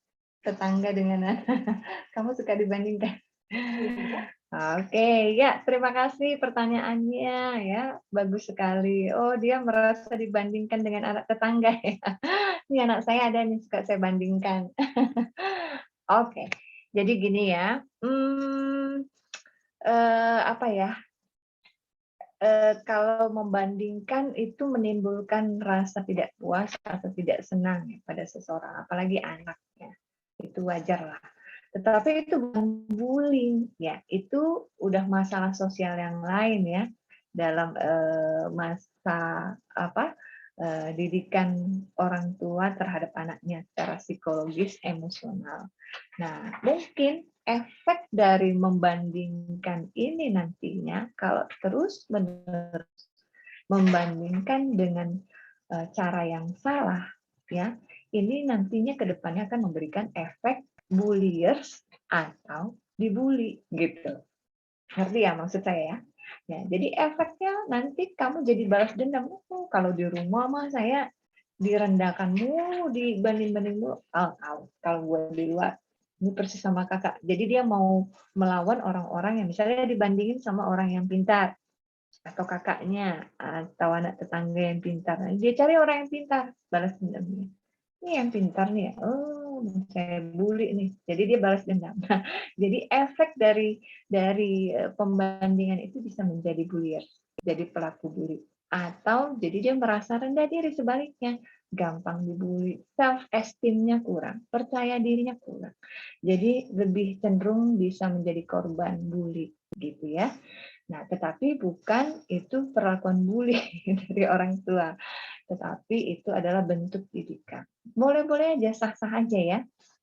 tetangga dengan anak. Kamu suka dibandingkan? Oke, ya terima kasih pertanyaannya ya, bagus sekali. Oh dia merasa dibandingkan dengan anak tetangga ya. Ini anak saya ada nih suka saya bandingkan. Oke, jadi gini ya, apa ya? Kalau membandingkan itu menimbulkan rasa tidak puas atau tidak senang ya pada seseorang, apalagi anaknya, itu wajar lah. Tetapi itu bukan bullying, ya itu udah masalah sosial yang lain ya dalam masa didikan orang tua terhadap anaknya secara psikologis, emosional. Nah, mungkin efek dari membandingkan ini nantinya kalau terus-menerus membandingkan dengan cara yang salah, ya, ini nantinya ke depannya akan memberikan efek bulliers atau dibully gitu. Ngerti ya maksud saya ya? Ya, jadi efeknya nanti kamu jadi balas dendam. Kalau di rumah mah saya direndahkan mulu, dibanding-banding mulu. Kalau gue di luar ini persis sama kakak. Jadi dia mau melawan orang-orang yang misalnya dibandingin sama orang yang pintar atau kakaknya atau anak tetangga yang pintar. Dia cari orang yang pintar, balas dendamnya. Ini yang pintar nih ya. Oh, saya bully nih. Jadi dia balas dendam. Nah, jadi efek dari pembandingan itu bisa menjadi bullier, jadi pelaku bully. Atau jadi dia merasa rendah diri, sebaliknya gampang dibully, self esteem-nya kurang, percaya dirinya kurang. Jadi lebih cenderung bisa menjadi korban bully gitu ya. Nah, tetapi bukan itu perlakuan bully dari orang tua, tetapi itu adalah bentuk didikan. Boleh-boleh aja, sah-sah aja ya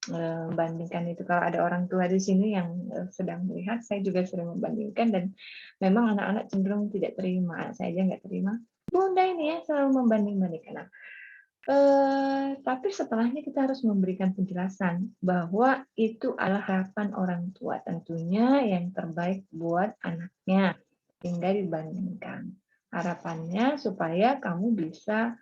membandingkan itu. Kalau ada orang tua di sini yang sedang melihat, saya juga sering membandingkan dan memang anak-anak cenderung tidak terima. Saya aja nggak terima. Bunda ini ya selalu membanding-bandingkan. Nah, tapi setelahnya kita harus memberikan penjelasan bahwa itu adalah harapan orang tua tentunya yang terbaik buat anaknya, hingga dibandingkan. Harapannya supaya kamu bisa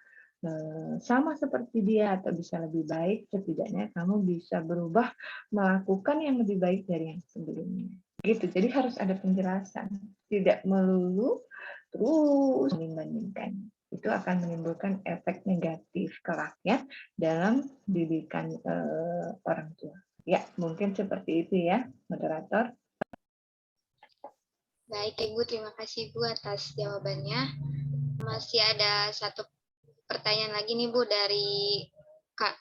sama seperti dia atau bisa lebih baik, setidaknya kamu bisa berubah melakukan yang lebih baik dari yang sebelumnya. Gitu. Jadi harus ada penjelasan, tidak melulu terus membandingkan. Itu akan menimbulkan efek negatif kelak ya dalam didikan orang tua. Ya, mungkin seperti itu ya, moderator. Baik Ibu, terima kasih Bu atas jawabannya. Masih ada satu pertanyaan lagi nih Bu dari Kak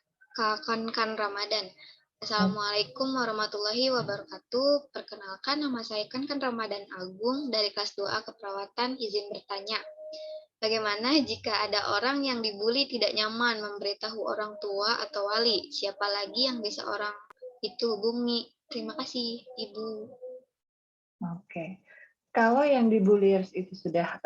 Kan Ramadan. Assalamualaikum warahmatullahi wabarakatuh. Perkenalkan, nama saya Kan Ramadan Agung dari kelas 2A Keperawatan. Izin bertanya, bagaimana jika ada orang yang dibully tidak nyaman memberitahu orang tua atau wali? Siapa lagi yang bisa orang itu hubungi? Terima kasih, Ibu. Oke. Kalau yang dibulliers itu sudah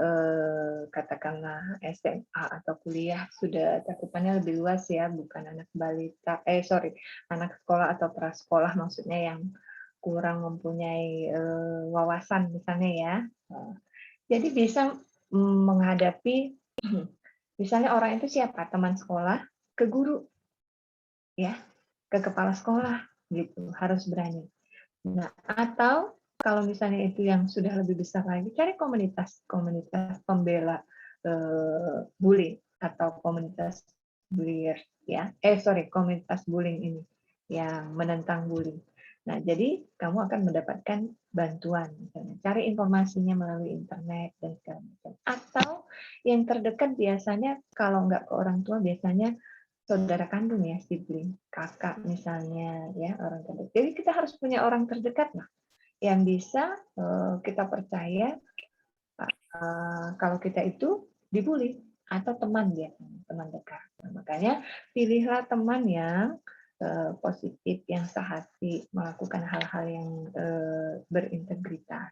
katakanlah SMA atau kuliah, sudah cakupannya lebih luas ya, bukan anak balita, anak sekolah atau prasekolah maksudnya yang kurang mempunyai wawasan misalnya ya. Jadi bisa menghadapi misalnya orang itu siapa? Teman sekolah, ke guru, ya, ke kepala sekolah gitu, harus berani. Nah, atau kalau misalnya itu yang sudah lebih besar lagi, cari komunitas pembela bullying atau komunitas bullier ya. Komunitas bullying ini yang menentang bullying. Nah, jadi kamu akan mendapatkan bantuan, misalnya cari informasinya melalui internet dan segala macam. Atau yang terdekat biasanya kalau nggak ke orang tua biasanya saudara kandung ya, sibling, kakak misalnya ya, orang terdekat. Jadi kita harus punya orang terdekat lah yang bisa kita percaya kalau kita itu dibully atau teman dia, teman dekat. Nah, makanya pilihlah teman yang positif, yang sehati, melakukan hal-hal yang berintegritas.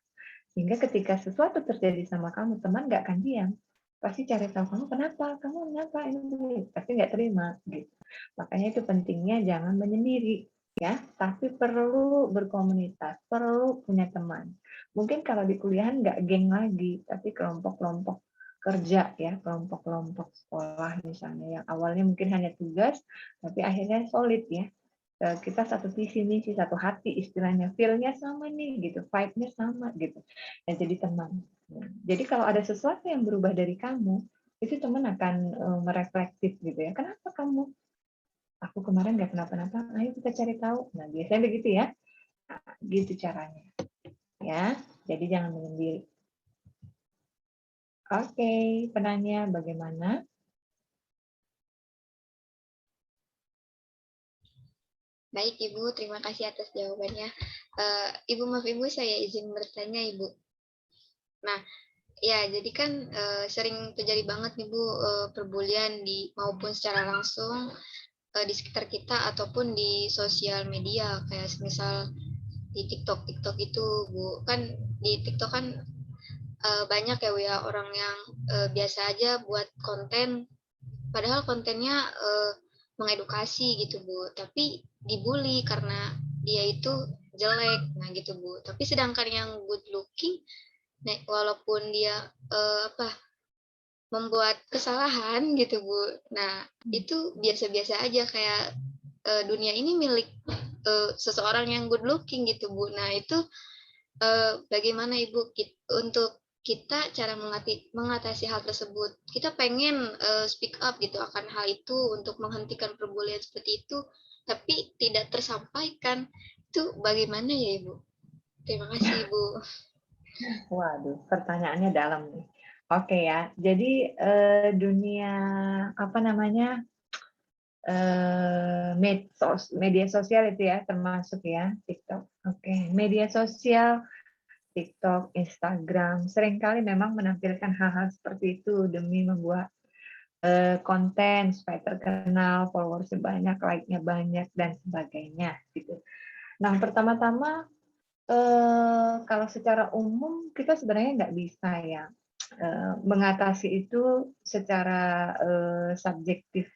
Sehingga ketika sesuatu terjadi sama kamu, teman nggak akan diam. Pasti cari tahu kamu kenapa ini, pasti nggak terima. Gitu. Makanya itu pentingnya jangan menyendiri, ya. Tapi perlu berkomunitas, perlu punya teman. Mungkin kalau di kuliahan nggak geng lagi, tapi kelompok-kelompok kerja ya, kelompok-kelompok sekolah misalnya yang awalnya mungkin hanya tugas, tapi akhirnya solid ya. Kita satu visi misi, satu hati istilahnya, feel-nya sama nih gitu, vibe-nya sama gitu. Ya, jadi teman. Jadi kalau ada sesuatu yang berubah dari kamu, itu teman akan mereflektif gitu ya. Kenapa kamu? Aku kemarin nggak kenapa-napa. Ayo kita cari tahu. Nah biasanya begitu ya. Nah, gitu caranya. Ya, jadi jangan menyendiri. Oke, penanya bagaimana? Baik Ibu, terima kasih atas jawabannya. Ibu, maaf Ibu, saya izin bertanya Ibu. Nah, ya jadi kan sering terjadi banget nih Bu, perbulian maupun secara langsung di sekitar kita ataupun di sosial media, kayak misal di TikTok itu Bu. Kan di TikTok kan banyak ya Bu ya orang yang biasa aja buat konten, padahal kontennya mengedukasi gitu Bu, tapi dibully karena dia itu jelek, nah gitu Bu. Tapi sedangkan yang good looking, nah, walaupun dia membuat kesalahan gitu Bu, nah itu biasa-biasa aja, kayak dunia ini milik seseorang yang good looking gitu Bu. Nah itu bagaimana Ibu untuk kita cara mengatasi hal tersebut? Kita pengen speak up gitu akan hal itu untuk menghentikan perbulian seperti itu, tapi tidak tersampaikan. Itu bagaimana ya Ibu? Terima kasih Ibu. Waduh, pertanyaannya dalam nih. Oke ya, jadi dunia apa namanya media sosial itu ya termasuk ya TikTok. Oke, media sosial TikTok, Instagram seringkali memang menampilkan hal-hal seperti itu demi membuat konten supaya terkenal, followersnya banyak, like-nya banyak dan sebagainya gitu. Nah pertama-tama kalau secara umum kita sebenarnya nggak bisa ya mengatasi itu secara subjektif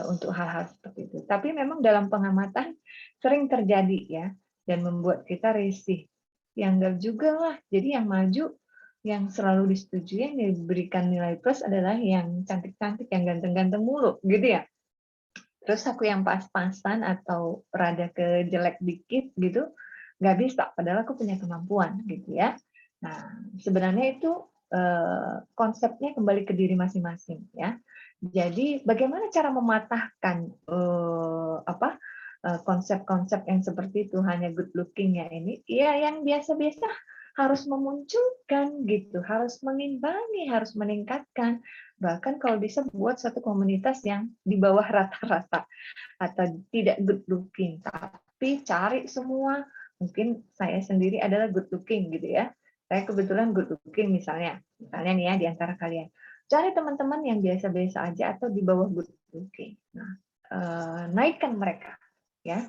untuk hal-hal seperti itu. Tapi memang dalam pengamatan sering terjadi ya dan membuat kita risih. Yang enggak juga lah. Jadi yang maju, yang selalu disetujui, yang diberikan nilai plus adalah yang cantik-cantik, yang ganteng-ganteng mulu, gitu ya. Terus aku yang pas-pasan atau rada ke jelek dikit gitu, nggak bisa. Padahal aku punya kemampuan, gitu ya. Nah, sebenarnya itu konsepnya kembali ke diri masing-masing, ya. Jadi bagaimana cara mematahkan konsep-konsep yang seperti itu hanya good looking ya ini? Ya yang biasa-biasa harus memunculkan gitu, harus mengimbangi, harus meningkatkan. Bahkan kalau bisa buat satu komunitas yang di bawah rata-rata atau tidak good looking, tapi cari semua. Mungkin saya sendiri adalah good looking gitu ya. Saya kebetulan good looking misalnya nih ya di antara kalian. Cari teman-teman yang biasa-biasa aja atau di bawah good looking. Nah, naikkan mereka, ya,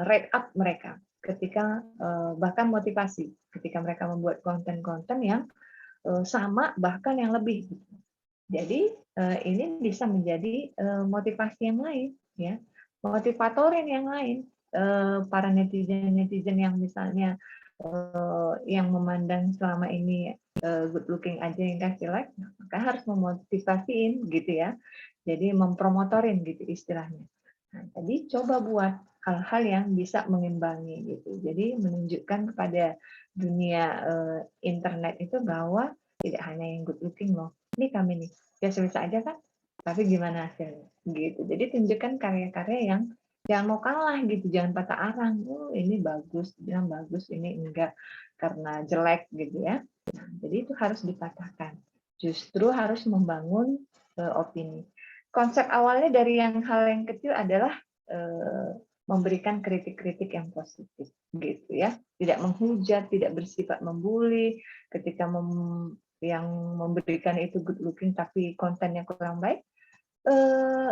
rate up mereka ketika bahkan motivasi ketika mereka membuat konten-konten yang sama bahkan yang lebih. Jadi ini bisa menjadi motivasi yang lain, ya, motivatorin yang lain. Para netizen yang misalnya yang memandang selama ini good looking aja yang kasih like, maka harus memotivasiin gitu ya. Jadi mempromotorin gitu istilahnya. Nah, jadi coba buat hal-hal yang bisa mengimbangi gitu. Jadi menunjukkan kepada dunia internet itu bahwa tidak hanya yang good looking loh. Ini kami nih biasa-biasa aja kan, tapi gimana hasilnya gitu. Jadi tunjukkan karya-karya yang jangan mau kalah gitu, jangan patah arang. Oh ini bagus, bilang bagus, ini enggak karena jelek gitu ya. Nah, jadi itu harus dipatahkan. Justru harus membangun opini. konsep awalnya dari hal yang kecil adalah memberikan kritik-kritik yang positif, gitu ya. Tidak menghujat, tidak bersifat membuli. Ketika yang memberikan itu good looking tapi kontennya kurang baik,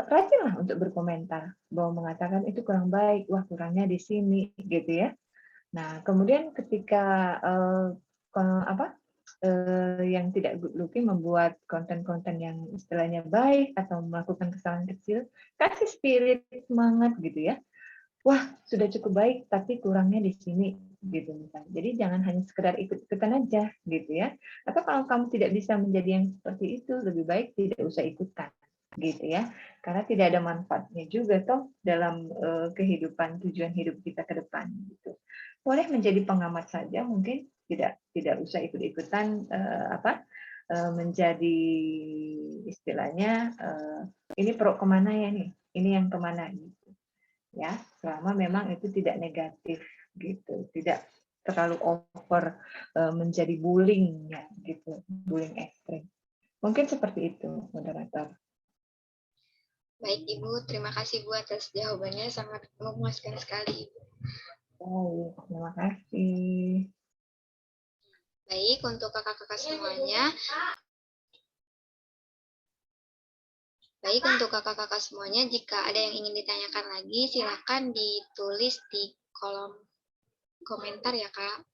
rajinlah untuk berkomentar bahwa mengatakan itu kurang baik, wah kurangnya di sini, gitu ya. Nah, kemudian ketika yang tidak good looking membuat konten-konten yang istilahnya baik atau melakukan kesalahan kecil, kasih spirit semangat gitu ya. Wah, sudah cukup baik, tapi kurangnya di sini, gitu misalnya. Jadi jangan hanya sekedar ikut-ikutan aja, gitu ya. Atau kalau kamu tidak bisa menjadi yang seperti itu, lebih baik tidak usah ikutan, gitu ya. Karena tidak ada manfaatnya juga toh dalam kehidupan, tujuan hidup kita ke depan, gitu. Boleh menjadi pengamat saja, mungkin tidak usah ikut-ikutan menjadi istilahnya ini pro kemana ya nih, ini yang kemana gitu. Ya, selama memang itu tidak negatif gitu, tidak terlalu over menjadi bullying ya gitu, bullying ekstrim. Mungkin seperti itu, moderator. Baik Ibu, terima kasih Bu atas jawabannya, sangat memuaskan sekali. Baik, terima kasih. Baik, untuk kakak-kakak semuanya, jika ada yang ingin ditanyakan lagi, silakan ditulis di kolom komentar ya, Kak.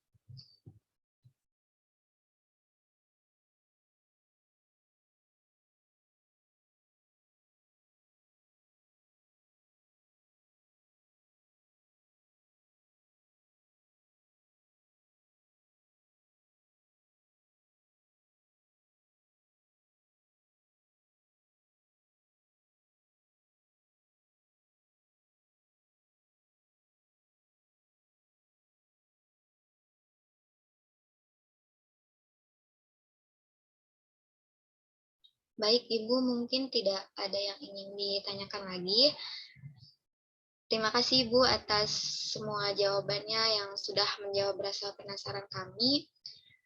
Baik, Ibu, mungkin tidak ada yang ingin ditanyakan lagi. Terima kasih, Ibu, atas semua jawabannya yang sudah menjawab rasa penasaran kami.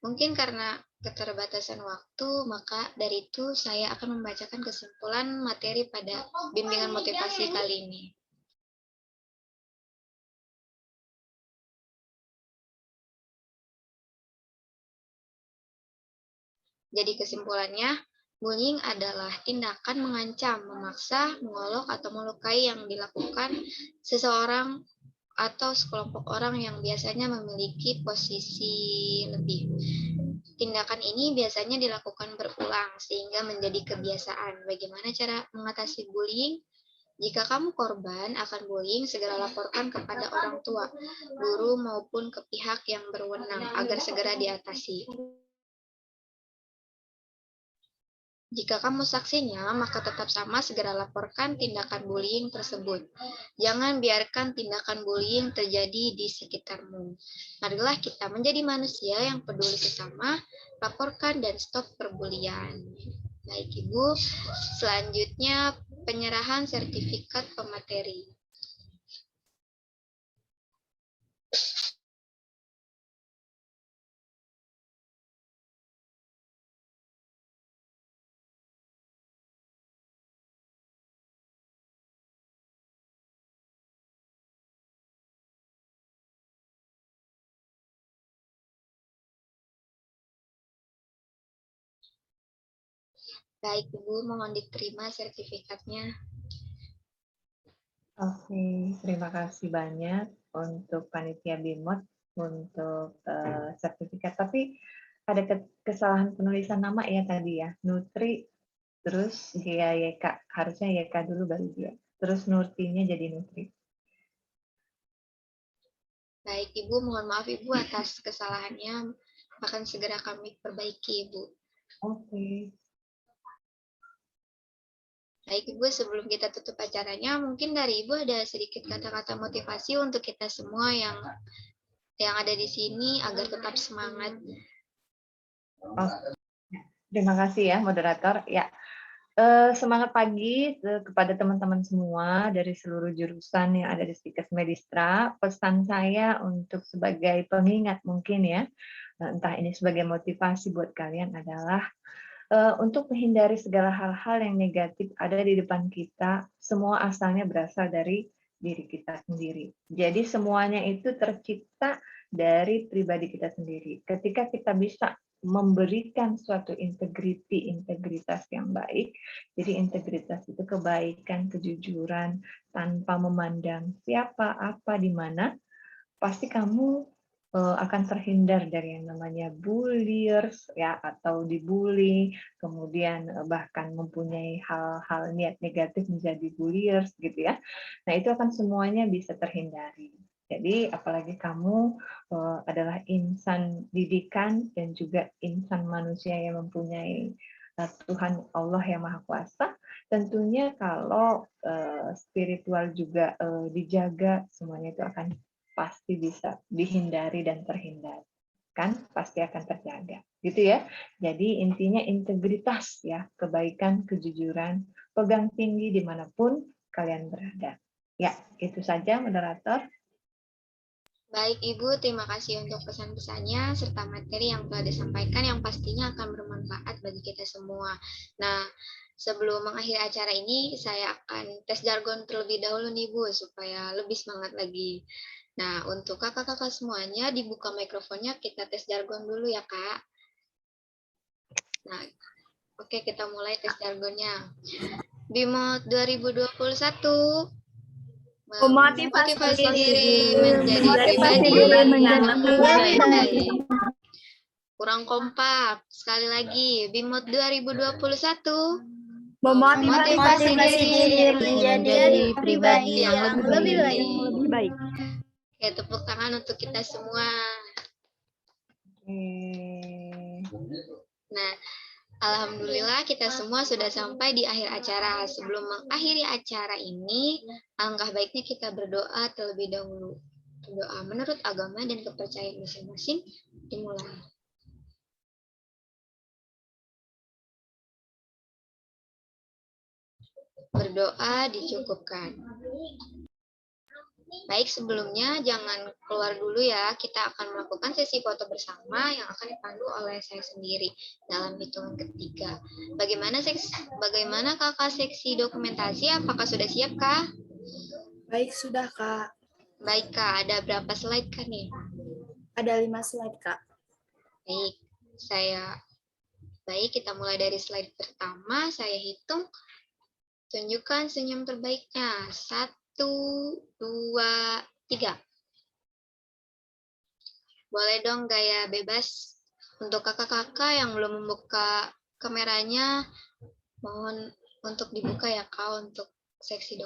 Mungkin karena keterbatasan waktu, maka dari itu saya akan membacakan kesimpulan materi pada bimbingan motivasi kali ini. Jadi kesimpulannya, bullying adalah tindakan mengancam, memaksa, mengolok, atau melukai yang dilakukan seseorang atau sekelompok orang yang biasanya memiliki posisi lebih. Tindakan ini biasanya dilakukan berulang sehingga menjadi kebiasaan. Bagaimana cara mengatasi bullying? Jika kamu korban akan bullying, segera laporkan kepada orang tua, guru, maupun ke pihak yang berwenang agar segera diatasi. Jika kamu saksinya, maka tetap sama segera laporkan tindakan bullying tersebut. Jangan biarkan tindakan bullying terjadi di sekitarmu. Marilah kita menjadi manusia yang peduli sesama, laporkan dan stop perbulian. Baik Ibu, selanjutnya penyerahan sertifikat pemateri. Baik Ibu, mohon diterima sertifikatnya. Oke, terima kasih banyak untuk panitia BIMOT untuk sertifikat. Tapi ada kesalahan penulisan nama ya tadi ya, Nutri, terus YK, harusnya YK dulu baru dia. Terus Nurtinya jadi Nutri. Baik Ibu, mohon maaf Ibu atas kesalahannya. Akan segera kami perbaiki Ibu. Oke. Baik Ibu, sebelum kita tutup acaranya, mungkin dari Ibu ada sedikit kata-kata motivasi untuk kita semua yang ada di sini agar tetap semangat. Oh, terima kasih ya moderator. Ya, semangat pagi kepada teman-teman semua dari seluruh jurusan yang ada di Stikes Medistra. Pesan saya untuk sebagai pengingat mungkin ya, entah ini sebagai motivasi buat kalian adalah untuk menghindari segala hal-hal yang negatif ada di depan kita, semua asalnya berasal dari diri kita sendiri. Jadi semuanya itu tercipta dari pribadi kita sendiri. Ketika kita bisa memberikan suatu integritas yang baik, jadi integritas itu kebaikan, kejujuran, tanpa memandang siapa, apa, di mana, pasti kamu akan terhindar dari yang namanya bulliers ya, atau dibully, kemudian bahkan mempunyai hal-hal niat negatif menjadi bulliers gitu ya. Nah, itu akan semuanya bisa terhindari. Jadi apalagi kamu adalah insan didikan dan juga insan manusia yang mempunyai Tuhan Allah yang Maha Kuasa, tentunya kalau spiritual juga dijaga, semuanya itu akan pasti bisa dihindari dan terhindar, kan pasti akan terjaga gitu ya. Jadi intinya integritas ya, kebaikan, kejujuran, pegang tinggi dimanapun kalian berada ya. Itu saja moderator. Baik Ibu, terima kasih untuk pesan-pesannya serta materi yang telah disampaikan yang pastinya akan bermanfaat bagi kita semua. Nah, sebelum mengakhiri acara ini, saya akan tes jargon terlebih dahulu nih Bu, supaya lebih semangat lagi. Nah, untuk kakak-kakak semuanya, dibuka mikrofonnya, kita tes jargon dulu ya Kak. Nah, oke, kita mulai tes jargonnya. BIMOT 2021. Memotivasi diri menjadi pribadi yang lebih baik. Kurang kompak. Sekali lagi, BIMOT 2021. Memotivasi diri menjadi pribadi yang lebih baik. Oke, tepuk tangan untuk kita semua. Nah, alhamdulillah kita semua sudah sampai di akhir acara. Sebelum mengakhiri acara ini, alangkah baiknya kita berdoa terlebih dahulu. Doa menurut agama dan kepercayaan masing-masing dimulai. Berdoa dicukupkan. Baik, sebelumnya jangan keluar dulu ya. Kita akan melakukan sesi foto bersama yang akan dipandu oleh saya sendiri dalam hitungan ketiga. Bagaimana kakak seksi dokumentasi? Apakah sudah siap, Kak? Baik, sudah, Kak. Baik, Kak. Ada berapa slide, Kak, nih? Ada 5 slide, Kak. Baik, kita mulai dari slide pertama. Saya hitung. Tunjukkan senyum terbaiknya. 1, 2, 3. Boleh dong gaya bebas. Untuk kakak-kakak yang belum membuka kameranya, mohon untuk dibuka ya Kak, untuk seksi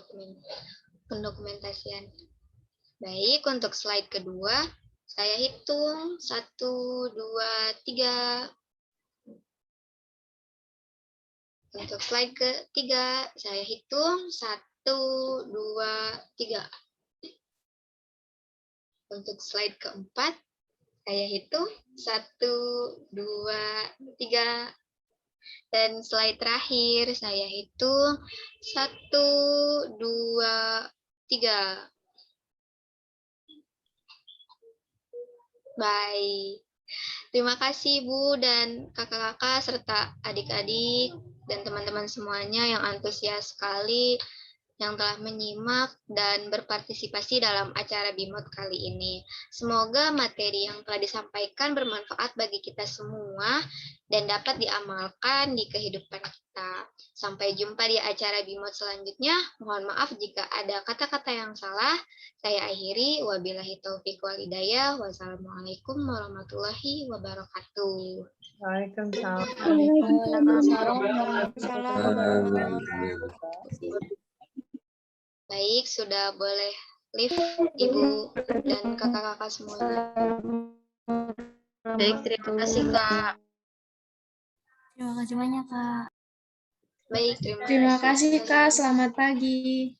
pendokumentasian. Baik, untuk slide kedua, saya hitung 1, 2, 3. Untuk slide ketiga, saya hitung 1, 2, 3. Untuk slide keempat, saya hitung 1, 2, 3. Dan slide terakhir, saya hitung 1, 2, 3. Baik. Terima kasih Bu dan kakak-kakak serta adik-adik dan teman-teman semuanya yang antusias sekali yang telah menyimak dan berpartisipasi dalam acara BIMOT kali ini. Semoga materi yang telah disampaikan bermanfaat bagi kita semua dan dapat diamalkan di kehidupan kita. Sampai jumpa di acara BIMOT selanjutnya. Mohon maaf jika ada kata-kata yang salah. Saya akhiri. Wabillahi taufiq wal hidayah. Wassalamualaikum warahmatullahi wabarakatuh. Waalaikumsalam. Baik, sudah boleh live Ibu dan kakak-kakak semuanya. Baik, terima kasih Kak. Terima kasih banyak, Kak. Baik, Terima kasih, Kak. Selamat pagi.